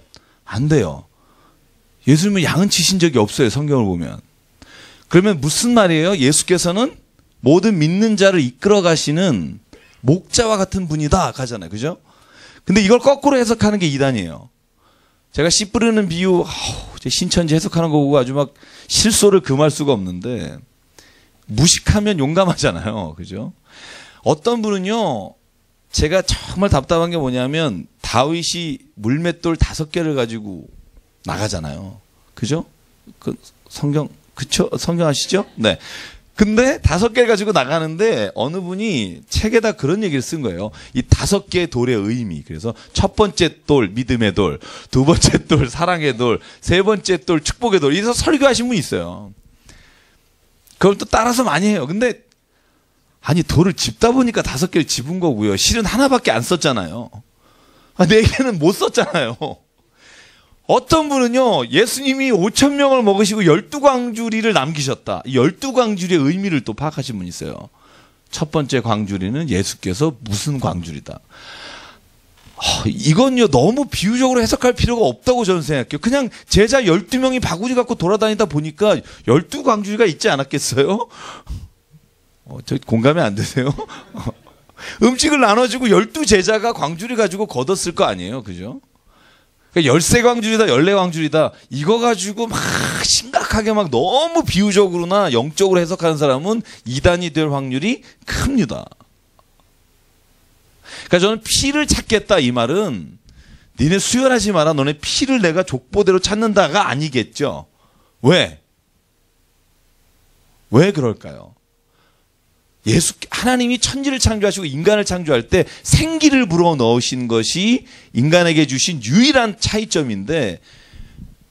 안 돼요. 예수님은 양은 치신 적이 없어요. 성경을 보면. 그러면 무슨 말이에요? 예수께서는 모든 믿는 자를 이끌어 가시는 목자와 같은 분이다 가잖아요. 그죠? 근데 이걸 거꾸로 해석하는 게 이단이에요. 제가 씨 뿌리는 비유 신천지 해석하는 거 보고 아주 막 실소를 금할 수가 없는데 무식하면 용감하잖아요. 그죠? 어떤 분은요. 제가 정말 답답한 게 뭐냐면 다윗이 물맷돌 5개를 가지고 나가잖아요. 그죠? 그 성경 그쵸? 성경 아시죠? 네. 근데 5개를 가지고 나가는데 어느 분이 책에다 그런 얘기를 쓴 거예요. 이 5개의 돌의 의미. 그래서 첫 번째 돌 믿음의 돌, 두 번째 돌 사랑의 돌, 세 번째 돌 축복의 돌. 이래서 설교하신 분이 있어요. 그걸 또 따라서 많이 해요. 근데 아니 돌을 짚다 보니까 5개를 짚은 거고요. 실은 하나밖에 안 썼잖아요. 4개는 못 썼잖아요. 어떤 분은요, 예수님이 5,000명을 먹으시고 12광주리를 남기셨다. 이 12광주리의 의미를 또 파악하신 분이 있어요. 첫 번째 광주리는 예수께서 무슨 광주리다. 이건요, 너무 비유적으로 해석할 필요가 없다고 저는 생각해요. 그냥 제자 12명이 바구니 갖고 돌아다니다 보니까 12광주리가 있지 않았겠어요? 저 공감이 안 되세요? 음식을 나눠주고 12제자가 광주리 가지고 걷었을 거 아니에요. 그죠? 그러니까 13광주리다, 14광주리다, 이거 가지고 막 심각하게 막 너무 비유적으로나 영적으로 해석하는 사람은 이단이 될 확률이 큽니다. 그러니까 저는 피를 찾겠다 이 말은 니네 수혈하지 마라, 너네 피를 내가 족보대로 찾는다가 아니겠죠. 왜? 왜 그럴까요? 하나님이 천지를 창조하시고 인간을 창조할 때 생기를 불어 넣으신 것이 인간에게 주신 유일한 차이점인데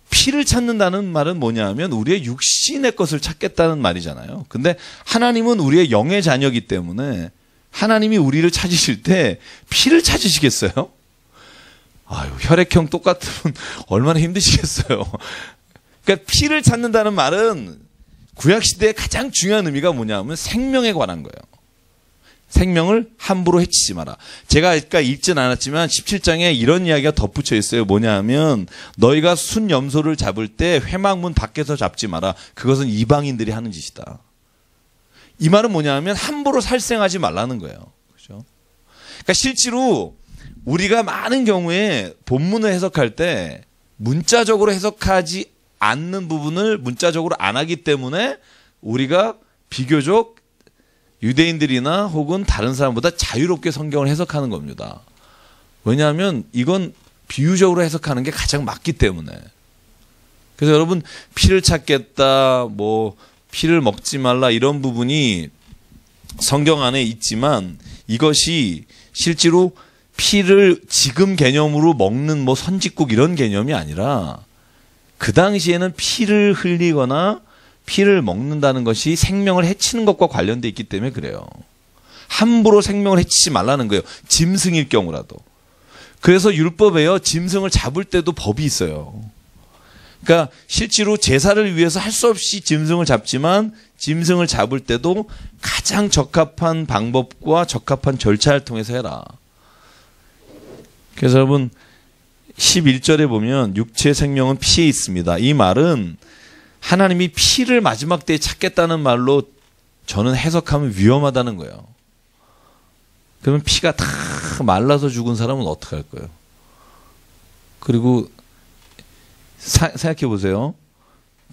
피를 찾는다는 말은 뭐냐 하면 우리의 육신의 것을 찾겠다는 말이잖아요. 근데 하나님은 우리의 영의 자녀이기 때문에 하나님이 우리를 찾으실 때 피를 찾으시겠어요? 아유, 혈액형 똑같으면 얼마나 힘드시겠어요. 그러니까 피를 찾는다는 말은 구약시대의 가장 중요한 의미가 뭐냐면 생명에 관한 거예요. 생명을 함부로 해치지 마라. 제가 아까 읽진 않았지만 17장에 이런 이야기가 덧붙여 있어요. 뭐냐 하면 너희가 순염소를 잡을 때 회막문 밖에서 잡지 마라. 그것은 이방인들이 하는 짓이다. 이 말은 뭐냐 하면 함부로 살생하지 말라는 거예요. 그렇죠? 그러니까 실제로 우리가 많은 경우에 본문을 해석할 때 문자적으로 해석하지 않는 부분을 문자적으로 안 하기 때문에 우리가 비교적 유대인들이나 혹은 다른 사람보다 자유롭게 성경을 해석하는 겁니다. 왜냐하면 이건 비유적으로 해석하는 게 가장 맞기 때문에. 그래서 여러분 피를 찾겠다, 뭐 피를 먹지 말라 이런 부분이 성경 안에 있지만 이것이 실제로 피를 지금 개념으로 먹는 뭐 선짓국 이런 개념이 아니라 그 당시에는 피를 흘리거나 피를 먹는다는 것이 생명을 해치는 것과 관련돼 있기 때문에 그래요. 함부로 생명을 해치지 말라는 거예요. 짐승일 경우라도. 그래서 율법에요. 짐승을 잡을 때도 법이 있어요. 그러니까 실제로 제사를 위해서 할 수 없이 짐승을 잡지만 짐승을 잡을 때도 가장 적합한 방법과 적합한 절차를 통해서 해라. 그래서 여러분 11절에 보면 육체 생명은 피에 있습니다. 이 말은 하나님이 피를 마지막 때에 찾겠다는 말로 저는 해석하면 위험하다는 거예요. 그러면 피가 다 말라서 죽은 사람은 어떻게 할 거예요? 그리고 생각해 보세요.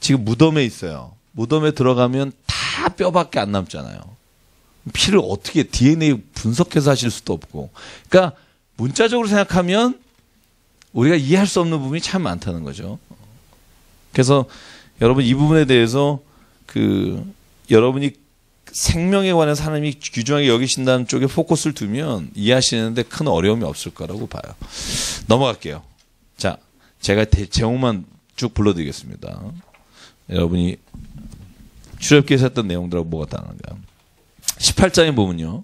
지금 무덤에 있어요. 무덤에 들어가면 다 뼈밖에 안 남잖아요. 피를 어떻게 DNA 분석해서 하실 수도 없고. 그러니까 문자적으로 생각하면 우리가 이해할 수 없는 부분이 참 많다는 거죠. 그래서 여러분 이 부분에 대해서 여러분이 생명에 관해서 하나님이 귀중하게 여기신다는 쪽에 포커스를 두면 이해하시는데 큰 어려움이 없을 거라고 봐요. 넘어갈게요. 자, 제가 제목만 쭉 불러드리겠습니다. 여러분이 출애굽기에서 했던 내용들하고 뭐가 다른가? 18장에 보면요.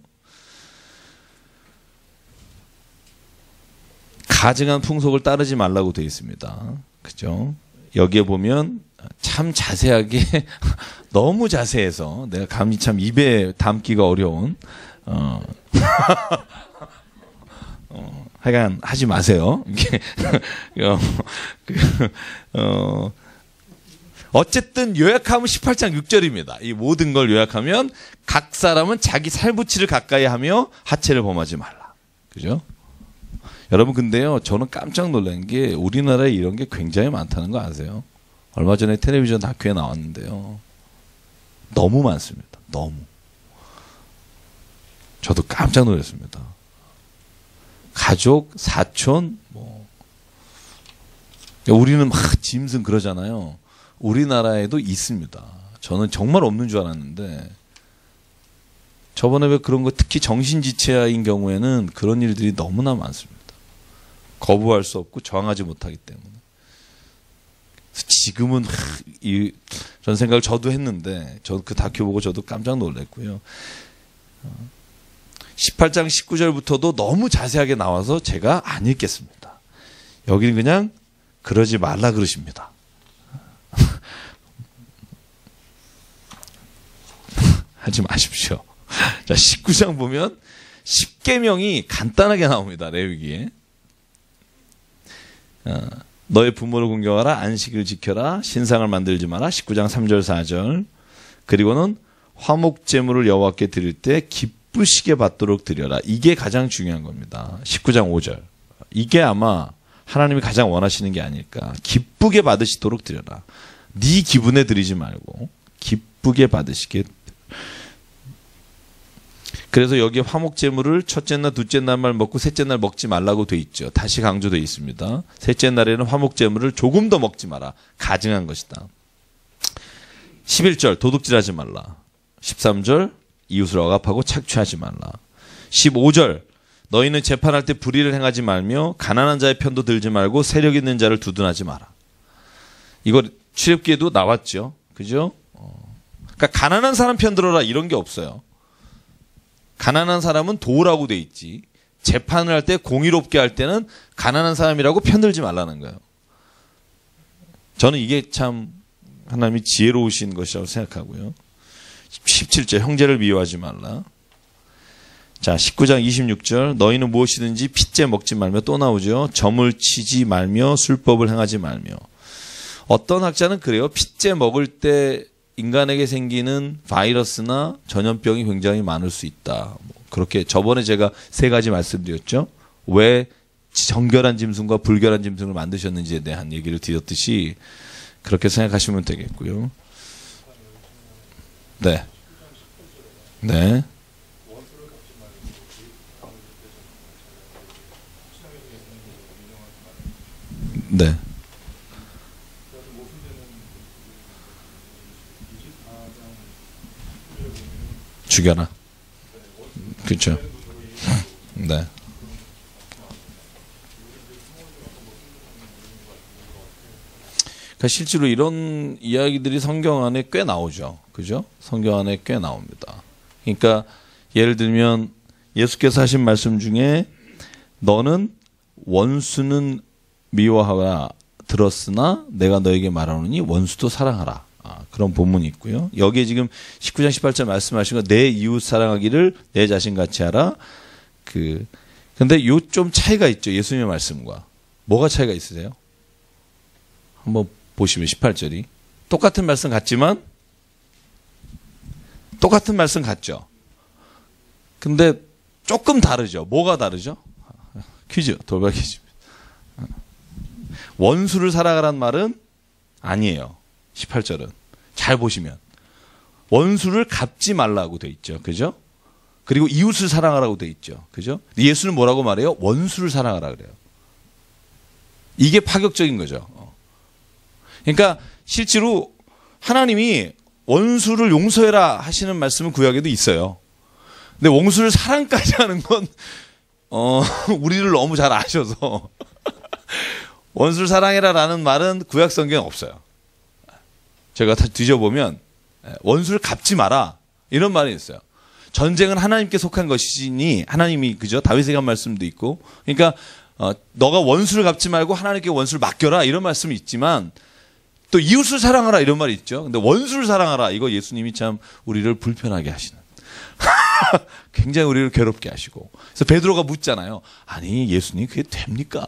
가증한 풍속을 따르지 말라고 되어 있습니다. 그죠? 여기에 보면 참 자세하게 너무 자세해서 내가 감히 참 입에 담기가 어려운 하여간 하지 마세요. 어쨌든 요약하면 18장 6절입니다. 이 모든 걸 요약하면 각 사람은 자기 살부치를 가까이 하며 하체를 범하지 말라. 그죠? 여러분 근데요 저는 깜짝 놀란 게 우리나라에 이런 게 굉장히 많다는 거 아세요? 얼마 전에 텔레비전 다큐에 나왔는데요. 너무 많습니다. 너무. 저도 깜짝 놀랐습니다. 가족, 사촌, 우리는 막 짐승 그러잖아요. 우리나라에도 있습니다. 저는 정말 없는 줄 알았는데 저번에 왜 그런 거 특히 정신지체인 경우에는 그런 일들이 너무나 많습니다. 거부할 수 없고 저항하지 못하기 때문에. 지금은 이런 생각을 저도 했는데 저 그 다큐 보고 저도 깜짝 놀랐고요. 18장 19절부터도 너무 자세하게 나와서 제가 안 읽겠습니다. 여기는 그냥 그러지 말라 그러십니다. 하지 마십시오. 자, 19장 보면 10계명이 간단하게 나옵니다. 레위기에. 너의 부모를 공경하라, 안식을 지켜라, 신상을 만들지 마라. 19장 3절 4절. 그리고는 화목제물을 여호와께 드릴 때 기쁘시게 받도록 드려라. 이게 가장 중요한 겁니다. 19장 5절. 이게 아마 하나님이 가장 원하시는 게 아닐까. 기쁘게 받으시도록 드려라. 네 기분에 드리지 말고 기쁘게 받으시게. 그래서 여기에 화목제물을 첫째 날, 둘째 날만 먹고 셋째 날 먹지 말라고 돼 있죠. 다시 강조되어 있습니다. 셋째 날에는 화목제물을 조금 더 먹지 마라. 가증한 것이다. 11절 도둑질하지 말라. 13절 이웃을 억압하고 착취하지 말라. 15절 너희는 재판할 때 불의를 행하지 말며 가난한 자의 편도 들지 말고 세력 있는 자를 두둔하지 마라. 이거 출애굽기에도 나왔죠. 그죠? 그러니까 가난한 사람 편 들어라 이런 게 없어요. 가난한 사람은 도우라고 돼 있지. 재판을 할 때 공의롭게 할 때는 가난한 사람이라고 편들지 말라는 거예요. 저는 이게 참 하나님이 지혜로우신 것이라고 생각하고요. 17절 형제를 미워하지 말라. 자, 19장 26절 너희는 무엇이든지 핏째 먹지 말며 또 나오죠. 점을 치지 말며 술법을 행하지 말며. 어떤 학자는 그래요. 핏째 먹을 때 인간에게 생기는 바이러스나 전염병이 굉장히 많을 수 있다. 그렇게 저번에 제가 세 가지 말씀드렸죠. 왜 정결한 짐승과 불결한 짐승을 만드셨는지에 대한 얘기를 드렸듯이 그렇게 생각하시면 되겠고요. 네. 네. 네. 죽여라. 그렇죠. 네. 그러니까 실제로 이런 이야기들이 성경 안에 꽤 나오죠. 그죠? 성경 안에 꽤 나옵니다. 그러니까 예를 들면 예수께서 하신 말씀 중에 너는 원수는 미워하라 들었으나 내가 너에게 말하노니 원수도 사랑하라. 그런 본문이 있고요. 여기에 지금 19장 18절 말씀하신 거 내 이웃 사랑하기를 내 자신같이 하라. 근데 요 좀 차이가 있죠. 예수님의 말씀과. 뭐가 차이가 있으세요? 한번 보시면 18절이 똑같은 말씀 같지만 똑같은 말씀 같죠. 근데 조금 다르죠. 뭐가 다르죠? 퀴즈, 돌발 퀴즈입니다. 원수를 사랑하라는 말은 아니에요. 18절은. 잘 보시면. 원수를 갚지 말라고 돼 있죠. 그죠? 그리고 이웃을 사랑하라고 돼 있죠. 그죠? 예수는 뭐라고 말해요? 원수를 사랑하라 그래요. 이게 파격적인 거죠. 그러니까 실제로 하나님이 원수를 용서해라 하시는 말씀은 구약에도 있어요. 근데 원수를 사랑까지 하는 건 우리를 너무 잘 아셔서 원수를 사랑해라라는 말은 구약 성경에 없어요. 제가 다 뒤져보면 원수를 갚지 마라 이런 말이 있어요. 전쟁은 하나님께 속한 것이니 하나님이 그죠? 다윗에게 한 말씀도 있고 그러니까 너가 원수를 갚지 말고 하나님께 원수를 맡겨라 이런 말씀이 있지만 또 이웃을 사랑하라 이런 말이 있죠. 근데 원수를 사랑하라 이거 예수님이 참 우리를 불편하게 하시는 굉장히 우리를 괴롭게 하시고 그래서 베드로가 묻잖아요. 아니 예수님 그게 됩니까?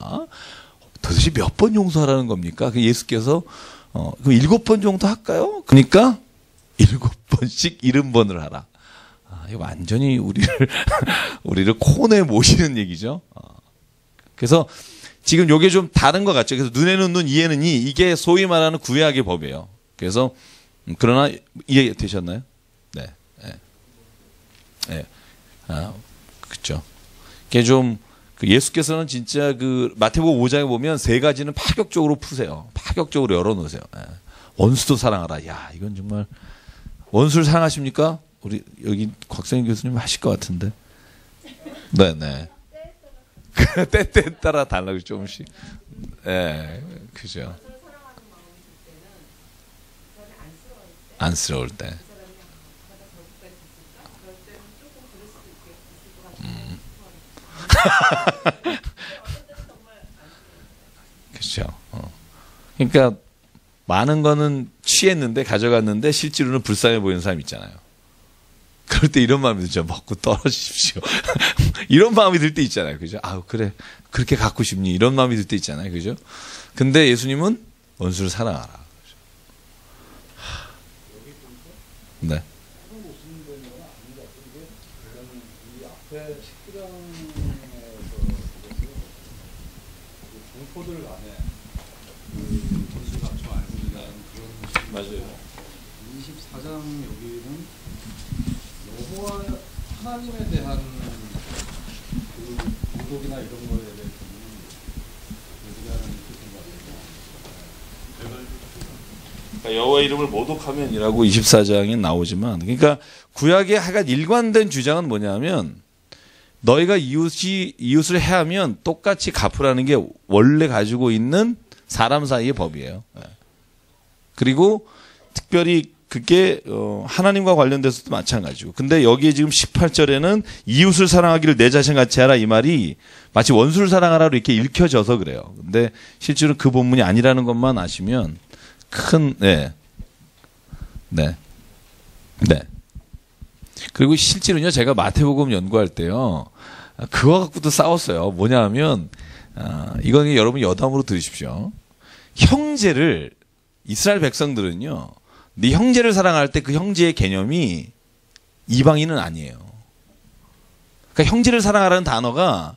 도대체 몇 번 용서하라는 겁니까? 그 예수께서 그 7번 정도 할까요? 그러니까 7번씩 70번을 하라. 이거 완전히 우리를 코너에 모시는 얘기죠. 그래서 지금 요게 좀 다른 것 같죠. 그래서 눈에는 눈, 이에는 이. 이게 소위 말하는 구약의 법이에요. 그래서 그러나 이해되셨나요? 네. 네. 네. 그렇죠. 이게 좀 예수께서는 진짜 그 마태복음 5장에 보면 세 가지는 파격적으로 푸세요. 파격적으로 열어놓으세요. 네. 원수도 사랑하라. 야, 이건 정말 원수를 사랑하십니까? 우리 여기 곽성인 교수님 하실 것 같은데. 네네. 때에 따라 달라고 조금씩. 예, 그죠. 안쓰러울 때. 그렇죠. 그러니까 많은 거는 취했는데 가져갔는데 실제로는 불쌍해 보이는 사람 있잖아요. 그럴 때 이런 마음이 들죠. 먹고 떨어지십시오. 이런 마음이 들 때 있잖아요. 그죠? 아우, 그래. 그렇게 갖고 싶니? 이런 마음이 들 때 있잖아요. 그죠? 근데 예수님은 원수를 사랑하라. 네. 맞아요. 24장 여기는 여호와 하나님에 대한 그 모독이나 이런 거에 대해서는 얘기하는 뜻인 것 같아요. 그러니까 여호와 이름을 모독하면이라고 24장에 나오지만, 그러니까 구약의 하여간 일관된 주장은 뭐냐면 너희가 이웃을 해하면 똑같이 갚으라는 게 원래 가지고 있는 사람 사이의 법이에요. 그리고 특별히 그게 하나님과 관련돼서도 마찬가지고. 근데 여기에 지금 18절에는 이웃을 사랑하기를 내 자신같이 하라 이 말이 마치 원수를 사랑하라로 이렇게 읽혀져서 그래요. 근데 실제로 그 본문이 아니라는 것만 아시면 큰 네. 그리고 실제로요 제가 마태복음 연구할 때요 그거 갖고도 싸웠어요. 뭐냐 하면 이거는 여러분 여담으로 들으십시오. 형제를 이스라엘 백성들은요 네 형제를 사랑할 때 그 형제의 개념이 이방인은 아니에요. 그러니까 형제를 사랑하라는 단어가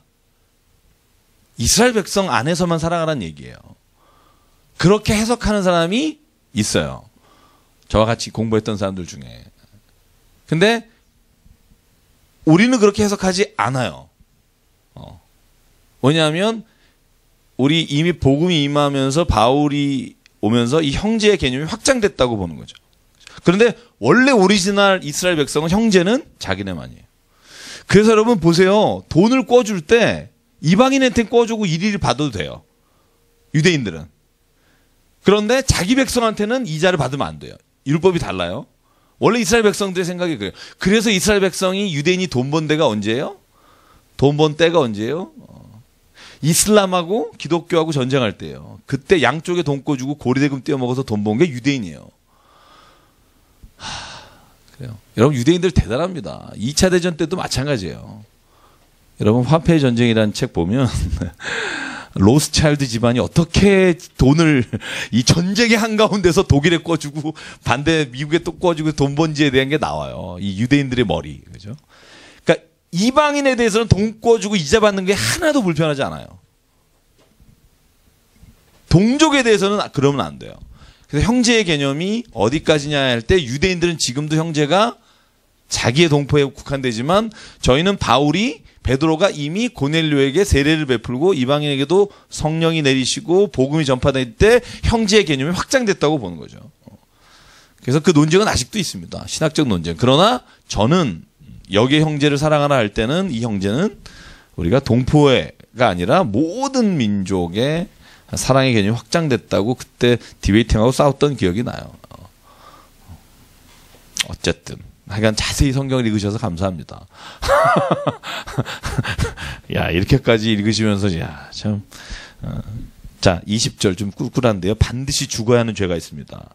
이스라엘 백성 안에서만 사랑하라는 얘기예요. 그렇게 해석하는 사람이 있어요. 저와 같이 공부했던 사람들 중에. 근데 우리는 그렇게 해석하지 않아요. 왜냐하면 우리 이미 복음이 임하면서 바울이 오면서 이 형제의 개념이 확장됐다고 보는 거죠. 그런데 원래 오리지널 이스라엘 백성은 형제는 자기네만이에요. 그래서 여러분 보세요. 돈을 꿔줄 때 이방인한테 꿔주고 일일이 받아도 돼요. 유대인들은. 그런데 자기 백성한테는 이자를 받으면 안 돼요. 율법이 달라요. 원래 이스라엘 백성들의 생각이 그래요. 그래서 이스라엘 백성이 유대인이 돈 번 데가 언제예요? 돈 번 때가 언제예요? 이슬람하고 기독교하고 전쟁할 때예요. 그때 양쪽에 돈 꿔주고 고리대금 떼어먹어서 돈 번 게 유대인이에요. 그래요. 여러분 유대인들 대단합니다. 2차 대전 때도 마찬가지예요. 여러분 화폐의 전쟁이라는 책 보면 로스차일드 집안이 어떻게 돈을 이 전쟁의 한가운데서 독일에 꿔주고 반대 미국에 또 꿔주고 돈 번지에 대한 게 나와요. 이 유대인들의 머리. 그죠? 그러니까 이방인에 대해서는 돈 꿔주고 이자 받는 게 하나도 불편하지 않아요. 동족에 대해서는 그러면 안 돼요. 그래서 형제의 개념이 어디까지냐 할 때 유대인들은 지금도 형제가 자기의 동포에 국한되지만 저희는 베드로가 이미 고넬료에게 세례를 베풀고 이방인에게도 성령이 내리시고 복음이 전파될 때 형제의 개념이 확장됐다고 보는 거죠. 그래서 그 논쟁은 아직도 있습니다. 신학적 논쟁. 그러나 저는 여기의 형제를 사랑하라 할 때는 이 형제는 우리가 동포가 아니라 모든 민족의 사랑의 개념이 확장됐다고 그때 디베이팅하고 싸웠던 기억이 나요. 어쨌든 하여간 자세히 성경을 읽으셔서 감사합니다. 야, 이렇게까지 읽으시면서, 야, 참. 자, 20절 좀 꿀꿀한데요. 반드시 죽어야 하는 죄가 있습니다.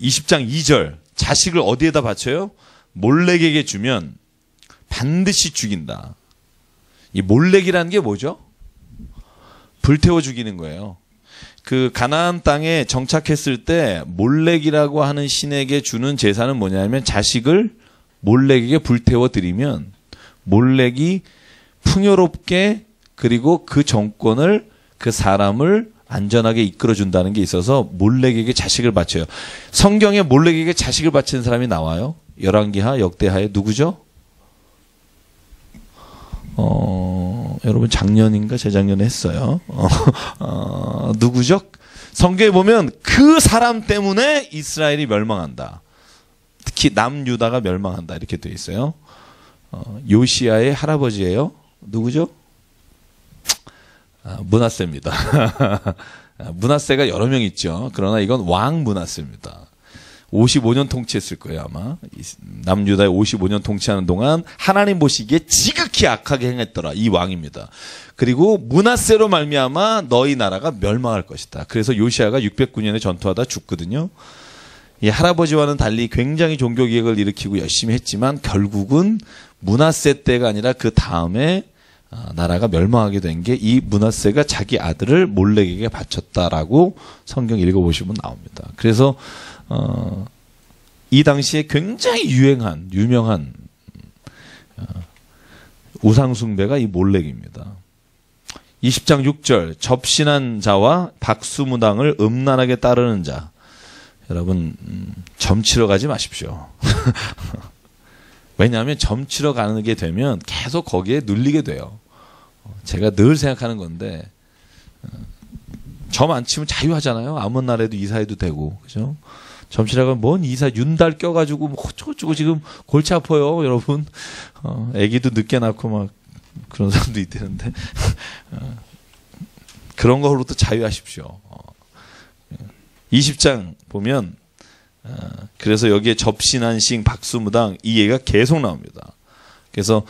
20장 2절. 자식을 어디에다 바쳐요? 몰렉에게 주면 반드시 죽인다. 이 몰렉이라는 게 뭐죠? 불태워 죽이는 거예요. 그 가나안 땅에 정착했을 때 몰렉이라고 하는 신에게 주는 제사는 뭐냐면 자식을 몰렉에게 불태워 드리면 몰렉이 풍요롭게 그리고 그 정권을 그 사람을 안전하게 이끌어 준다는 게 있어서 몰렉에게 자식을 바쳐요. 성경에 몰렉에게 자식을 바치는 사람이 나와요. 열왕기하 역대하에 누구죠? 여러분 작년인가 재작년에 했어요. 누구죠? 성경에 보면 그 사람 때문에 이스라엘이 멸망한다. 특히 남유다가 멸망한다. 이렇게 되어 있어요. 요시야의 할아버지예요. 누구죠? 므낫세입니다. 므낫세가 여러 명 있죠. 그러나 이건 왕 므낫세입니다. 55년 통치했을 거예요, 아마. 남유다에 55년 통치하는 동안 하나님 보시기에 지극히 악하게 행했더라. 이 왕입니다. 그리고 므낫세로 말미암아 너희 나라가 멸망할 것이다. 그래서 요시야가 609년에 전투하다 죽거든요. 이 할아버지와는 달리 굉장히 종교개혁을 일으키고 열심히 했지만 결국은 므낫세 때가 아니라 그 다음에 나라가 멸망하게 된 게 이 므낫세가 자기 아들을 몰렉에게 바쳤다라고 성경 읽어보시면 나옵니다. 그래서 이 당시에 굉장히 유명한 우상숭배가 이 몰렉입니다. 20장 6절 접신한 자와 박수무당을 음란하게 따르는 자. 여러분 점치러 가지 마십시오. 왜냐하면 점치러 가게 되면 계속 거기에 눌리게 돼요. 제가 늘 생각하는 건데 점 안 치면 자유하잖아요. 아무 날에도 이사해도 되고 그죠? 점치라고 뭔 이사 윤달 껴가지고 뭐 어쩌고저쩌고 지금 골치 아파요, 여러분. 아기도 늦게 낳고 막 그런 사람도 있다는데 그런 거로부터 자유하십시오. 20장 보면 그래서 여기에 접신한싱 박수무당 이 얘기가 계속 나옵니다. 그래서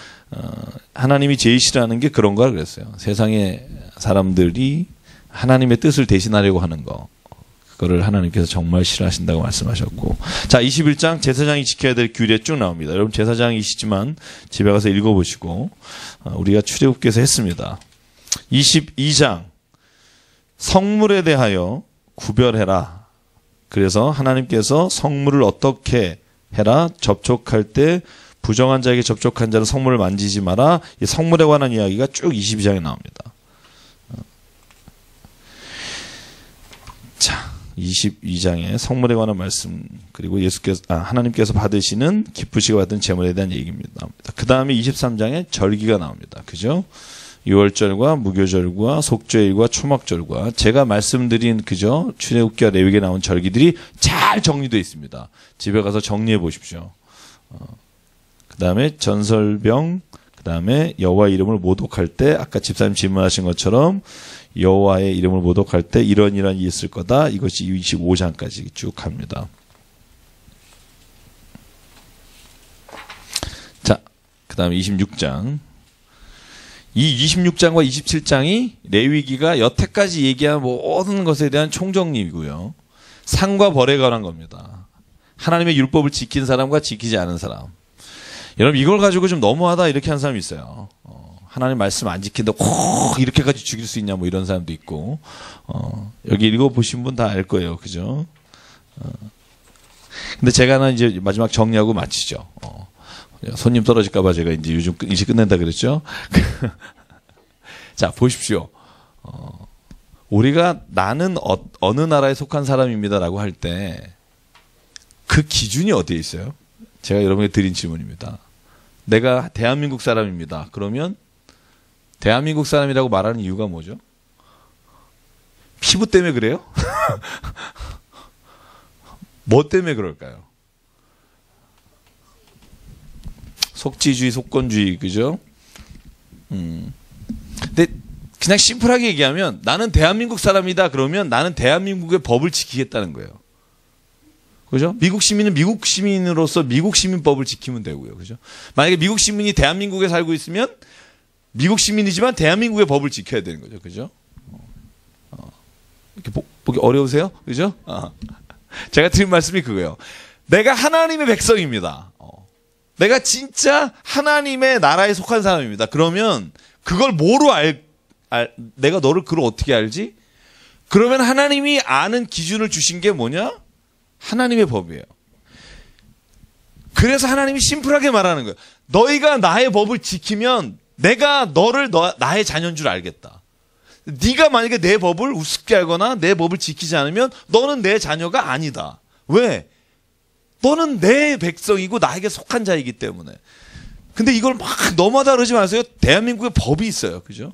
하나님이 제일 싫어하는 게 그런 거라 그랬어요. 세상의 사람들이 하나님의 뜻을 대신하려고 하는 거. 그거를 하나님께서 정말 싫어하신다고 말씀하셨고. 자, 21장 제사장이 지켜야 될 규례 쭉 나옵니다. 여러분 제사장이시지만 집에 가서 읽어보시고 우리가 출애굽기에서 했습니다. 22장 성물에 대하여 구별해라. 그래서 하나님께서 성물을 어떻게 해라. 접촉할 때 부정한 자에게 접촉한 자는 성물을 만지지 마라. 이 성물에 관한 이야기가 쭉 22장에 나옵니다. 자, 22장에 성물에 관한 말씀 그리고 하나님께서 받으시는 기쁘시고 받은 제물에 대한 얘기입니다. 그 다음에 23장에 절기가 나옵니다. 그죠? 유월절과 무교절과 속죄일과 초막절과 제가 말씀드린 그죠? 출애굽기와 레위기에 나온 절기들이 잘 정리되어 있습니다. 집에 가서 정리해 보십시오. 그 다음에 전설병 그다음에 여호와 이름을 모독할 때 아까 집사님 질문하신 것처럼 여호와의 이름을 모독할 때 이런 일이 있을 거다. 이것이 25장까지 쭉 갑니다. 자, 그다음에 26장. 이 26장과 27장이 레위기가 여태까지 얘기한 모든 것에 대한 총정리이고요. 상과 벌에 관한 겁니다. 하나님의 율법을 지킨 사람과 지키지 않은 사람. 여러분 이걸 가지고 좀 너무하다 이렇게 하는 사람이 있어요. 하나님 말씀 안 지킨다고 꼭 이렇게까지 죽일 수 있냐 뭐 이런 사람도 있고. 여기 읽어보신 분 다 알 거예요. 그죠? 근데 제가 하나 이제 마지막 정리하고 마치죠. 손님 떨어질까봐 제가 이제 요즘 일찍 끝낸다 그랬죠. 자, 보십시오. 우리가 나는 어느 나라에 속한 사람입니다라고 할 때 그 기준이 어디에 있어요? 제가 여러분에게 드린 질문입니다. 내가 대한민국 사람입니다. 그러면 대한민국 사람이라고 말하는 이유가 뭐죠? 피부 때문에 그래요? 뭐 때문에 그럴까요? 속지주의, 속건주의, 그죠? 근데 그냥 심플하게 얘기하면 나는 대한민국 사람이다 그러면 나는 대한민국의 법을 지키겠다는 거예요. 그죠? 미국 시민은 미국 시민으로서 미국 시민법을 지키면 되고요. 그죠? 만약에 미국 시민이 대한민국에 살고 있으면 미국 시민이지만 대한민국의 법을 지켜야 되는 거죠. 그죠? 이렇게 보기 어려우세요? 그죠? 제가 드린 말씀이 그거예요. 내가 하나님의 백성입니다. 내가 진짜 하나님의 나라에 속한 사람입니다. 그러면 그걸 뭐로 내가 너를 그걸 어떻게 알지? 그러면 하나님이 아는 기준을 주신 게 뭐냐? 하나님의 법이에요. 그래서 하나님이 심플하게 말하는 거예요. 너희가 나의 법을 지키면 내가 너를 나의 자녀인 줄 알겠다. 네가 만약에 내 법을 우습게 알거나 내 법을 지키지 않으면 너는 내 자녀가 아니다. 왜? 너는 내 백성이고 나에게 속한 자이기 때문에. 근데 이걸 막 너무하다 그러지 마세요. 대한민국의 법이 있어요. 그죠?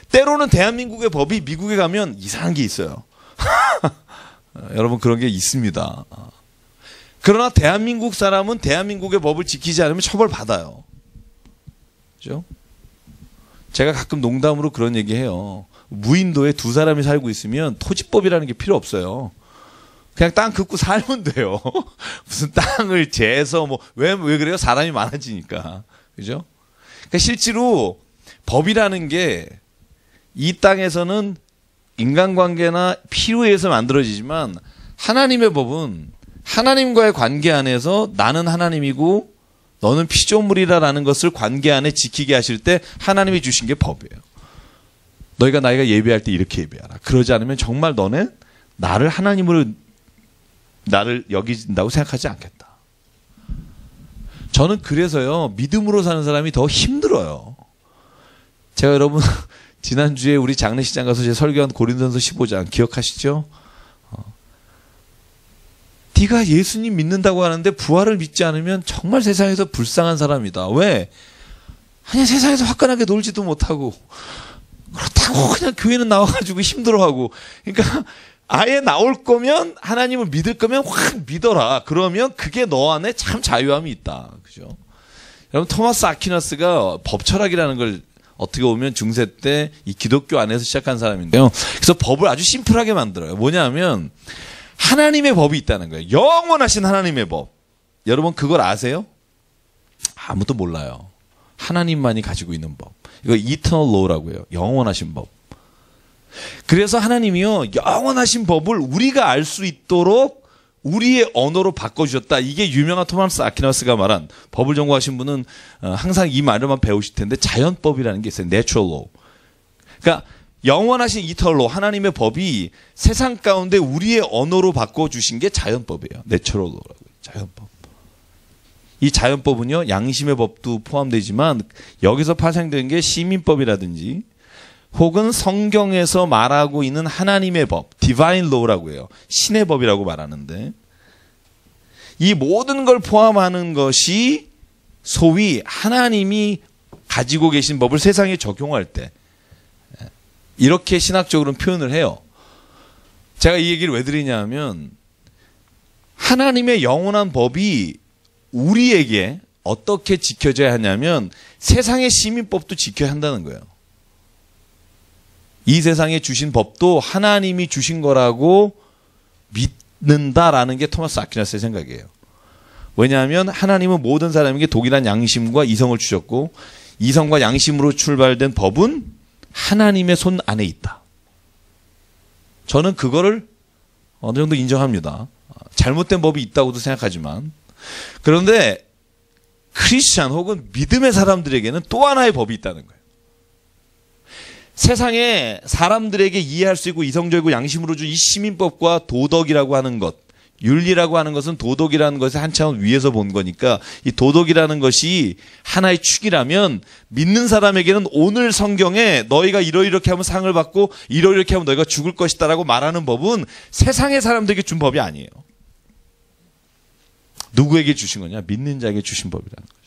때로는 대한민국의 법이 미국에 가면 이상한 게 있어요. 여러분 그런 게 있습니다. 그러나 대한민국 사람은 대한민국의 법을 지키지 않으면 처벌받아요. 그죠? 제가 가끔 농담으로 그런 얘기해요. 무인도에 두 사람이 살고 있으면 토지법이라는 게 필요 없어요. 그냥 땅 긋고 살면 돼요. 무슨 땅을 재서 왜 그래요? 사람이 많아지니까. 그죠? 그러니까 실제로 법이라는 게 이 땅에서는 인간관계나 필요에 의해서 만들어지지만 하나님의 법은 하나님과의 관계 안에서 나는 하나님이고 너는 피조물이라는 것을 관계 안에 지키게 하실 때 하나님이 주신 게 법이에요. 너희가 예배할 때 이렇게 예배하라. 그러지 않으면 정말 너는 나를 하나님으로 나를 여긴다고 생각하지 않겠다. 저는 그래서요. 믿음으로 사는 사람이 더 힘들어요. 제가 여러분 지난주에 우리 장례식장 가서 제 설교한 고린도전서 15장 기억하시죠? 네가 예수님 믿는다고 하는데 부활을 믿지 않으면 정말 세상에서 불쌍한 사람이다. 왜? 아니 세상에서 화끈하게 놀지도 못하고 그렇다고 그냥 교회는 나와가지고 힘들어하고 그러니까 아예 나올 거면 하나님을 믿을 거면 확 믿어라. 그러면 그게 너 안에 참 자유함이 있다. 그죠? 여러분 토마스 아퀴나스가 법철학이라는 걸 어떻게 보면 중세 때 이 기독교 안에서 시작한 사람인데요. 그래서 법을 아주 심플하게 만들어요. 뭐냐면 하나님의 법이 있다는 거예요. 영원하신 하나님의 법. 여러분 그걸 아세요? 아무도 몰라요. 하나님만이 가지고 있는 법. 이거 eternal law라고 해요. 영원하신 법. 그래서 하나님이요. 영원하신 법을 우리가 알 수 있도록 우리의 언어로 바꿔주셨다. 이게 유명한 토마스 아퀴나스가 말한 법을 전공하신 분은 항상 이 말을만 배우실 텐데 자연법이라는 게 있어요. natural law. 그러니까 영원하신 eternal law, 하나님의 법이 세상 가운데 우리의 언어로 바꿔주신 게 자연법이에요. natural law라고 해요. 자연법. 이 자연법은요. 양심의 법도 포함되지만 여기서 파생된 게 시민법이라든지 혹은 성경에서 말하고 있는 하나님의 법, divine law라고 해요. 신의 법이라고 말하는데 이 모든 걸 포함하는 것이 소위 하나님이 가지고 계신 법을 세상에 적용할 때 이렇게 신학적으로는 표현을 해요. 제가 이 얘기를 왜 드리냐 하면 하나님의 영원한 법이 우리에게 어떻게 지켜져야 하냐면 세상의 시민법도 지켜야 한다는 거예요. 이 세상에 주신 법도 하나님이 주신 거라고 믿는다라는 게 토마스 아퀴나스의 생각이에요. 왜냐하면 하나님은 모든 사람에게 동일한 양심과 이성을 주셨고 이성과 양심으로 출발된 법은 하나님의 손 안에 있다. 저는 그거를 어느 정도 인정합니다. 잘못된 법이 있다고도 생각하지만, 그런데 크리스찬 혹은 믿음의 사람들에게는 또 하나의 법이 있다는 거예요. 세상에 사람들에게 이해할 수 있고 이성적이고 양심으로 준 이 시민법과 도덕이라고 하는 것, 윤리라고 하는 것은 도덕이라는 것에 한 차원 위에서 본 거니까 이 도덕이라는 것이 하나의 축이라면 믿는 사람에게는 오늘 성경에 너희가 이렇게 하면 상을 받고 이렇게 하면 너희가 죽을 것이다라고 말하는 법은 세상의 사람들에게 준 법이 아니에요. 누구에게 주신 거냐? 믿는 자에게 주신 법이라는 거죠.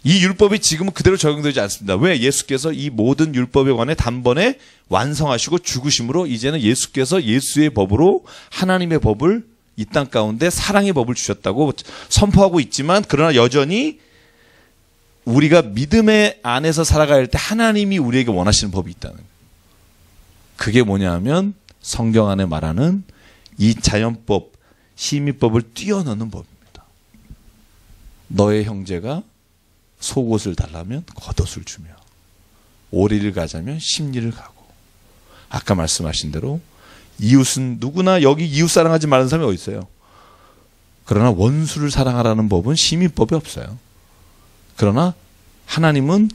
이 율법이 지금은 그대로 적용되지 않습니다. 왜? 예수께서 이 모든 율법에 관해 단번에 완성하시고 죽으심으로 이제는 예수께서 예수의 법으로 하나님의 법을 이 땅 가운데 사랑의 법을 주셨다고 선포하고 있지만, 그러나 여전히 우리가 믿음의 안에서 살아갈 때 하나님이 우리에게 원하시는 법이 있다는 거예요. 그게 뭐냐 하면 성경 안에 말하는 이 자연법, 시민법을 뛰어넘는 법입니다. 너의 형제가 속옷을 달라면 겉옷을 주며 오리를 가자면 십리를 가고, 아까 말씀하신 대로 이웃은 누구나, 여기 이웃 사랑하지 말라는 사람이 어디 있어요? 그러나 원수를 사랑하라는 법은 시민법이 없어요. 그러나 하나님은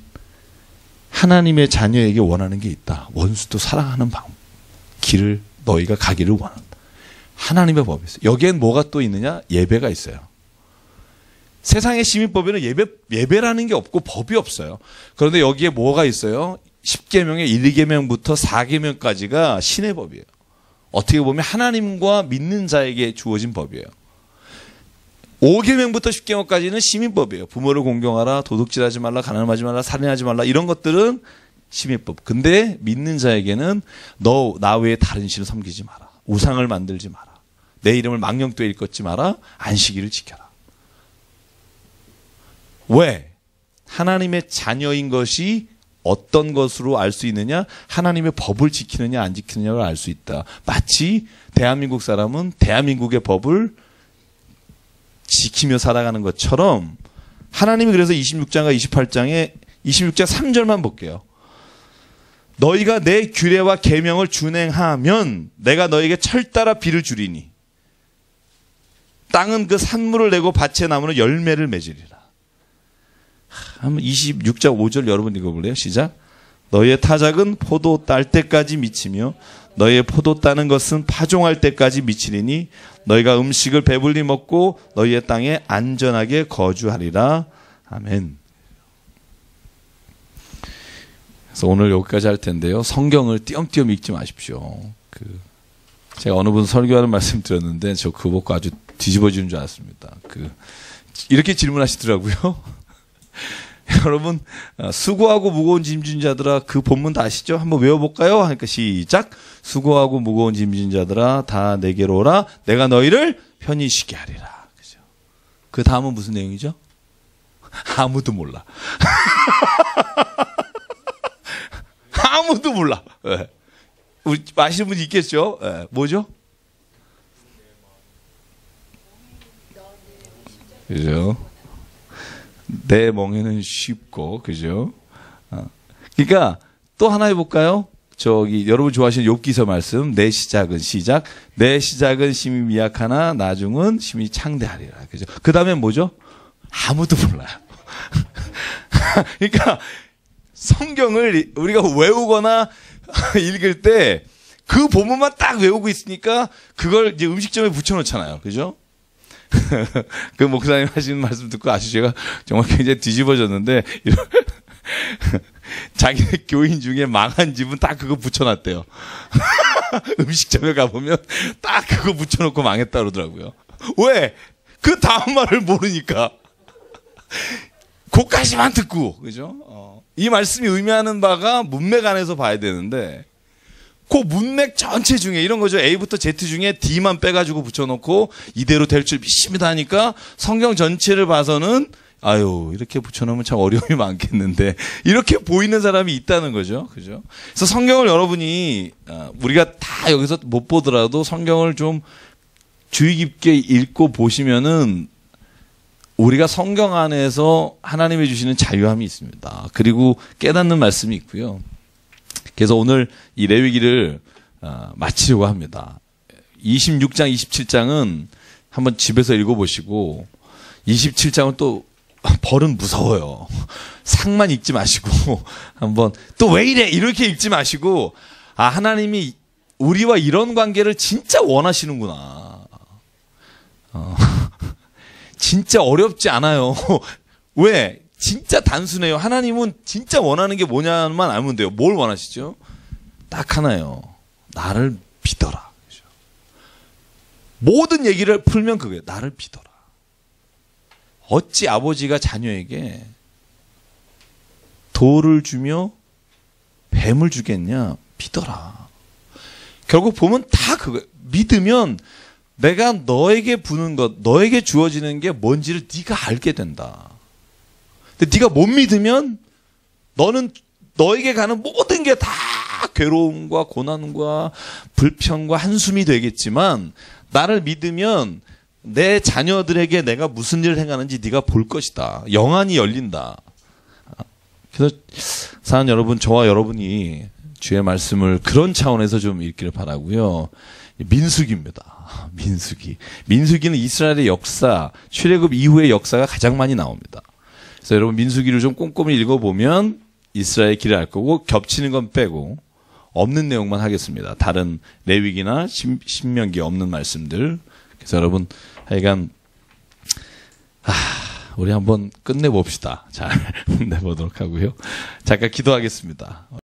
하나님의 자녀에게 원하는 게 있다. 원수도 사랑하는 길을 너희가 가기를 원한다. 하나님의 법이 있어요. 여기엔 뭐가 또 있느냐? 예배가 있어요. 세상의 시민법에는 예배라는 게 없고 법이 없어요. 그런데 여기에 뭐가 있어요? 10계명의 1, 2계명부터 4계명까지가 신의 법이에요. 어떻게 보면 하나님과 믿는 자에게 주어진 법이에요. 5계명부터 10계명까지는 시민법이에요. 부모를 공경하라, 도둑질하지 말라, 가늠하지 말라, 살인하지 말라, 이런 것들은 시민법. 근데 믿는 자에게는 너 나 외에 다른 신을 섬기지 마라, 우상을 만들지 마라, 내 이름을 망령되이 일컫지 마라, 안식일을 지켜라. 왜? 하나님의 자녀인 것이 어떤 것으로 알 수 있느냐? 하나님의 법을 지키느냐 안 지키느냐를 알 수 있다. 마치 대한민국 사람은 대한민국의 법을 지키며 살아가는 것처럼, 하나님이 그래서 26장과 28장에 26장 3절만 볼게요. 너희가 내 규례와 계명을 준행하면 내가 너희에게 철따라 비를 주리니 땅은 그 산물을 내고 밭의 나무는 열매를 맺으리라. 한번 26장 5절 여러분 읽어볼래요? 시작. 너희의 타작은 포도 딸 때까지 미치며 너희의 포도 따는 것은 파종할 때까지 미치리니 너희가 음식을 배불리 먹고 너희의 땅에 안전하게 거주하리라. 아멘. 그래서 오늘 여기까지 할 텐데요. 성경을 띄엄띄엄 읽지 마십시오. 제가 어느 분 설교하는 말씀 드렸는데 저 그거 보고 아주 뒤집어지는 줄 알았습니다. 이렇게 질문하시더라고요. 여러분, 수고하고 무거운 짐진 자들아, 그 본문 다 아시죠? 한번 외워볼까요? 하니까 시작. 수고하고 무거운 짐진 자들아 다 내게로 오라. 내가 너희를 편히 쉬게 하리라. 그죠? 그 다음은 무슨 내용이죠? 아무도 몰라. 아무도 몰라. 네. 우리 아시는 분 있겠죠? 네. 뭐죠? 그죠? 내 멍에는 쉽고, 그죠? 그러니까 또 하나 해볼까요? 여러분 좋아하시는 욥기서 말씀, 내 시작은 시작, 내 시작은 심히 미약하나 나중은 심히 창대하리라. 그죠? 그 다음엔 뭐죠? 아무도 몰라요. 그러니까 성경을 우리가 외우거나 읽을 때 그 본문만 딱 외우고 있으니까 그걸 이제 음식점에 붙여놓잖아요. 그죠? 그 목사님 하시는 말씀 듣고 아주 제가 정말 굉장히 뒤집어졌는데, 자기네 교인 중에 망한 집은 딱 그거 붙여놨대요. 음식점에 가보면 딱 그거 붙여놓고 망했다 그러더라고요. 왜? 그 다음 말을 모르니까. 그까지만 듣고, 그죠? 이 말씀이 의미하는 바가 문맥 안에서 봐야 되는데, 그 문맥 전체 중에 이런 거죠. A부터 Z 중에 D만 빼가지고 붙여놓고 이대로 될 줄 믿습니다 하니까 성경 전체를 봐서는 아유, 이렇게 붙여놓으면 참 어려움이 많겠는데, 이렇게 보이는 사람이 있다는 거죠. 그죠? 그래서 성경을 여러분이, 우리가 다 여기서 못 보더라도 성경을 좀 주의 깊게 읽고 보시면은, 우리가 성경 안에서 하나님이 주시는 자유함이 있습니다. 그리고 깨닫는 말씀이 있고요. 그래서 오늘 이 레위기를 마치려고 합니다. 26장, 27장은 한번 집에서 읽어보시고 27장은 또 벌은 무서워요. 상만 읽지 마시고 한번 또 왜 이래 이렇게 읽지 마시고 하나님이 우리와 이런 관계를 진짜 원하시는구나. 진짜 어렵지 않아요. 왜? 진짜 단순해요. 하나님은 진짜 원하는 게 뭐냐만 알면 돼요. 뭘 원하시죠? 딱 하나요. 나를 믿어라. 그죠? 모든 얘기를 풀면 그거예요. 나를 믿어라. 어찌 아버지가 자녀에게 돌을 주며 뱀을 주겠냐? 믿어라. 결국 보면 다 그거예요. 믿으면 내가 너에게 부는 것, 너에게 주어지는 게 뭔지를 네가 알게 된다. 근데 네가 못 믿으면 너는 너에게 가는 모든 게 다 괴로움과 고난과 불평과 한숨이 되겠지만 나를 믿으면 내 자녀들에게 내가 무슨 일을 행하는지 네가 볼 것이다. 영안이 열린다. 그래서 사는 여러분, 저와 여러분이 주의 말씀을 그런 차원에서 좀 읽기를 바라고요. 민수기입니다. 민수기. 민수기는 이스라엘의 역사, 출애굽 이후의 역사가 가장 많이 나옵니다. 그래서 여러분 민수기를 좀 꼼꼼히 읽어보면 이스라엘의 길을 알 거고 겹치는 건 빼고 없는 내용만 하겠습니다. 다른 레위기나 신명기에 없는 말씀들. 그래서 여러분 하여간 우리 한번 끝내봅시다. 잘 끝내보도록 하고요. 잠깐 기도하겠습니다.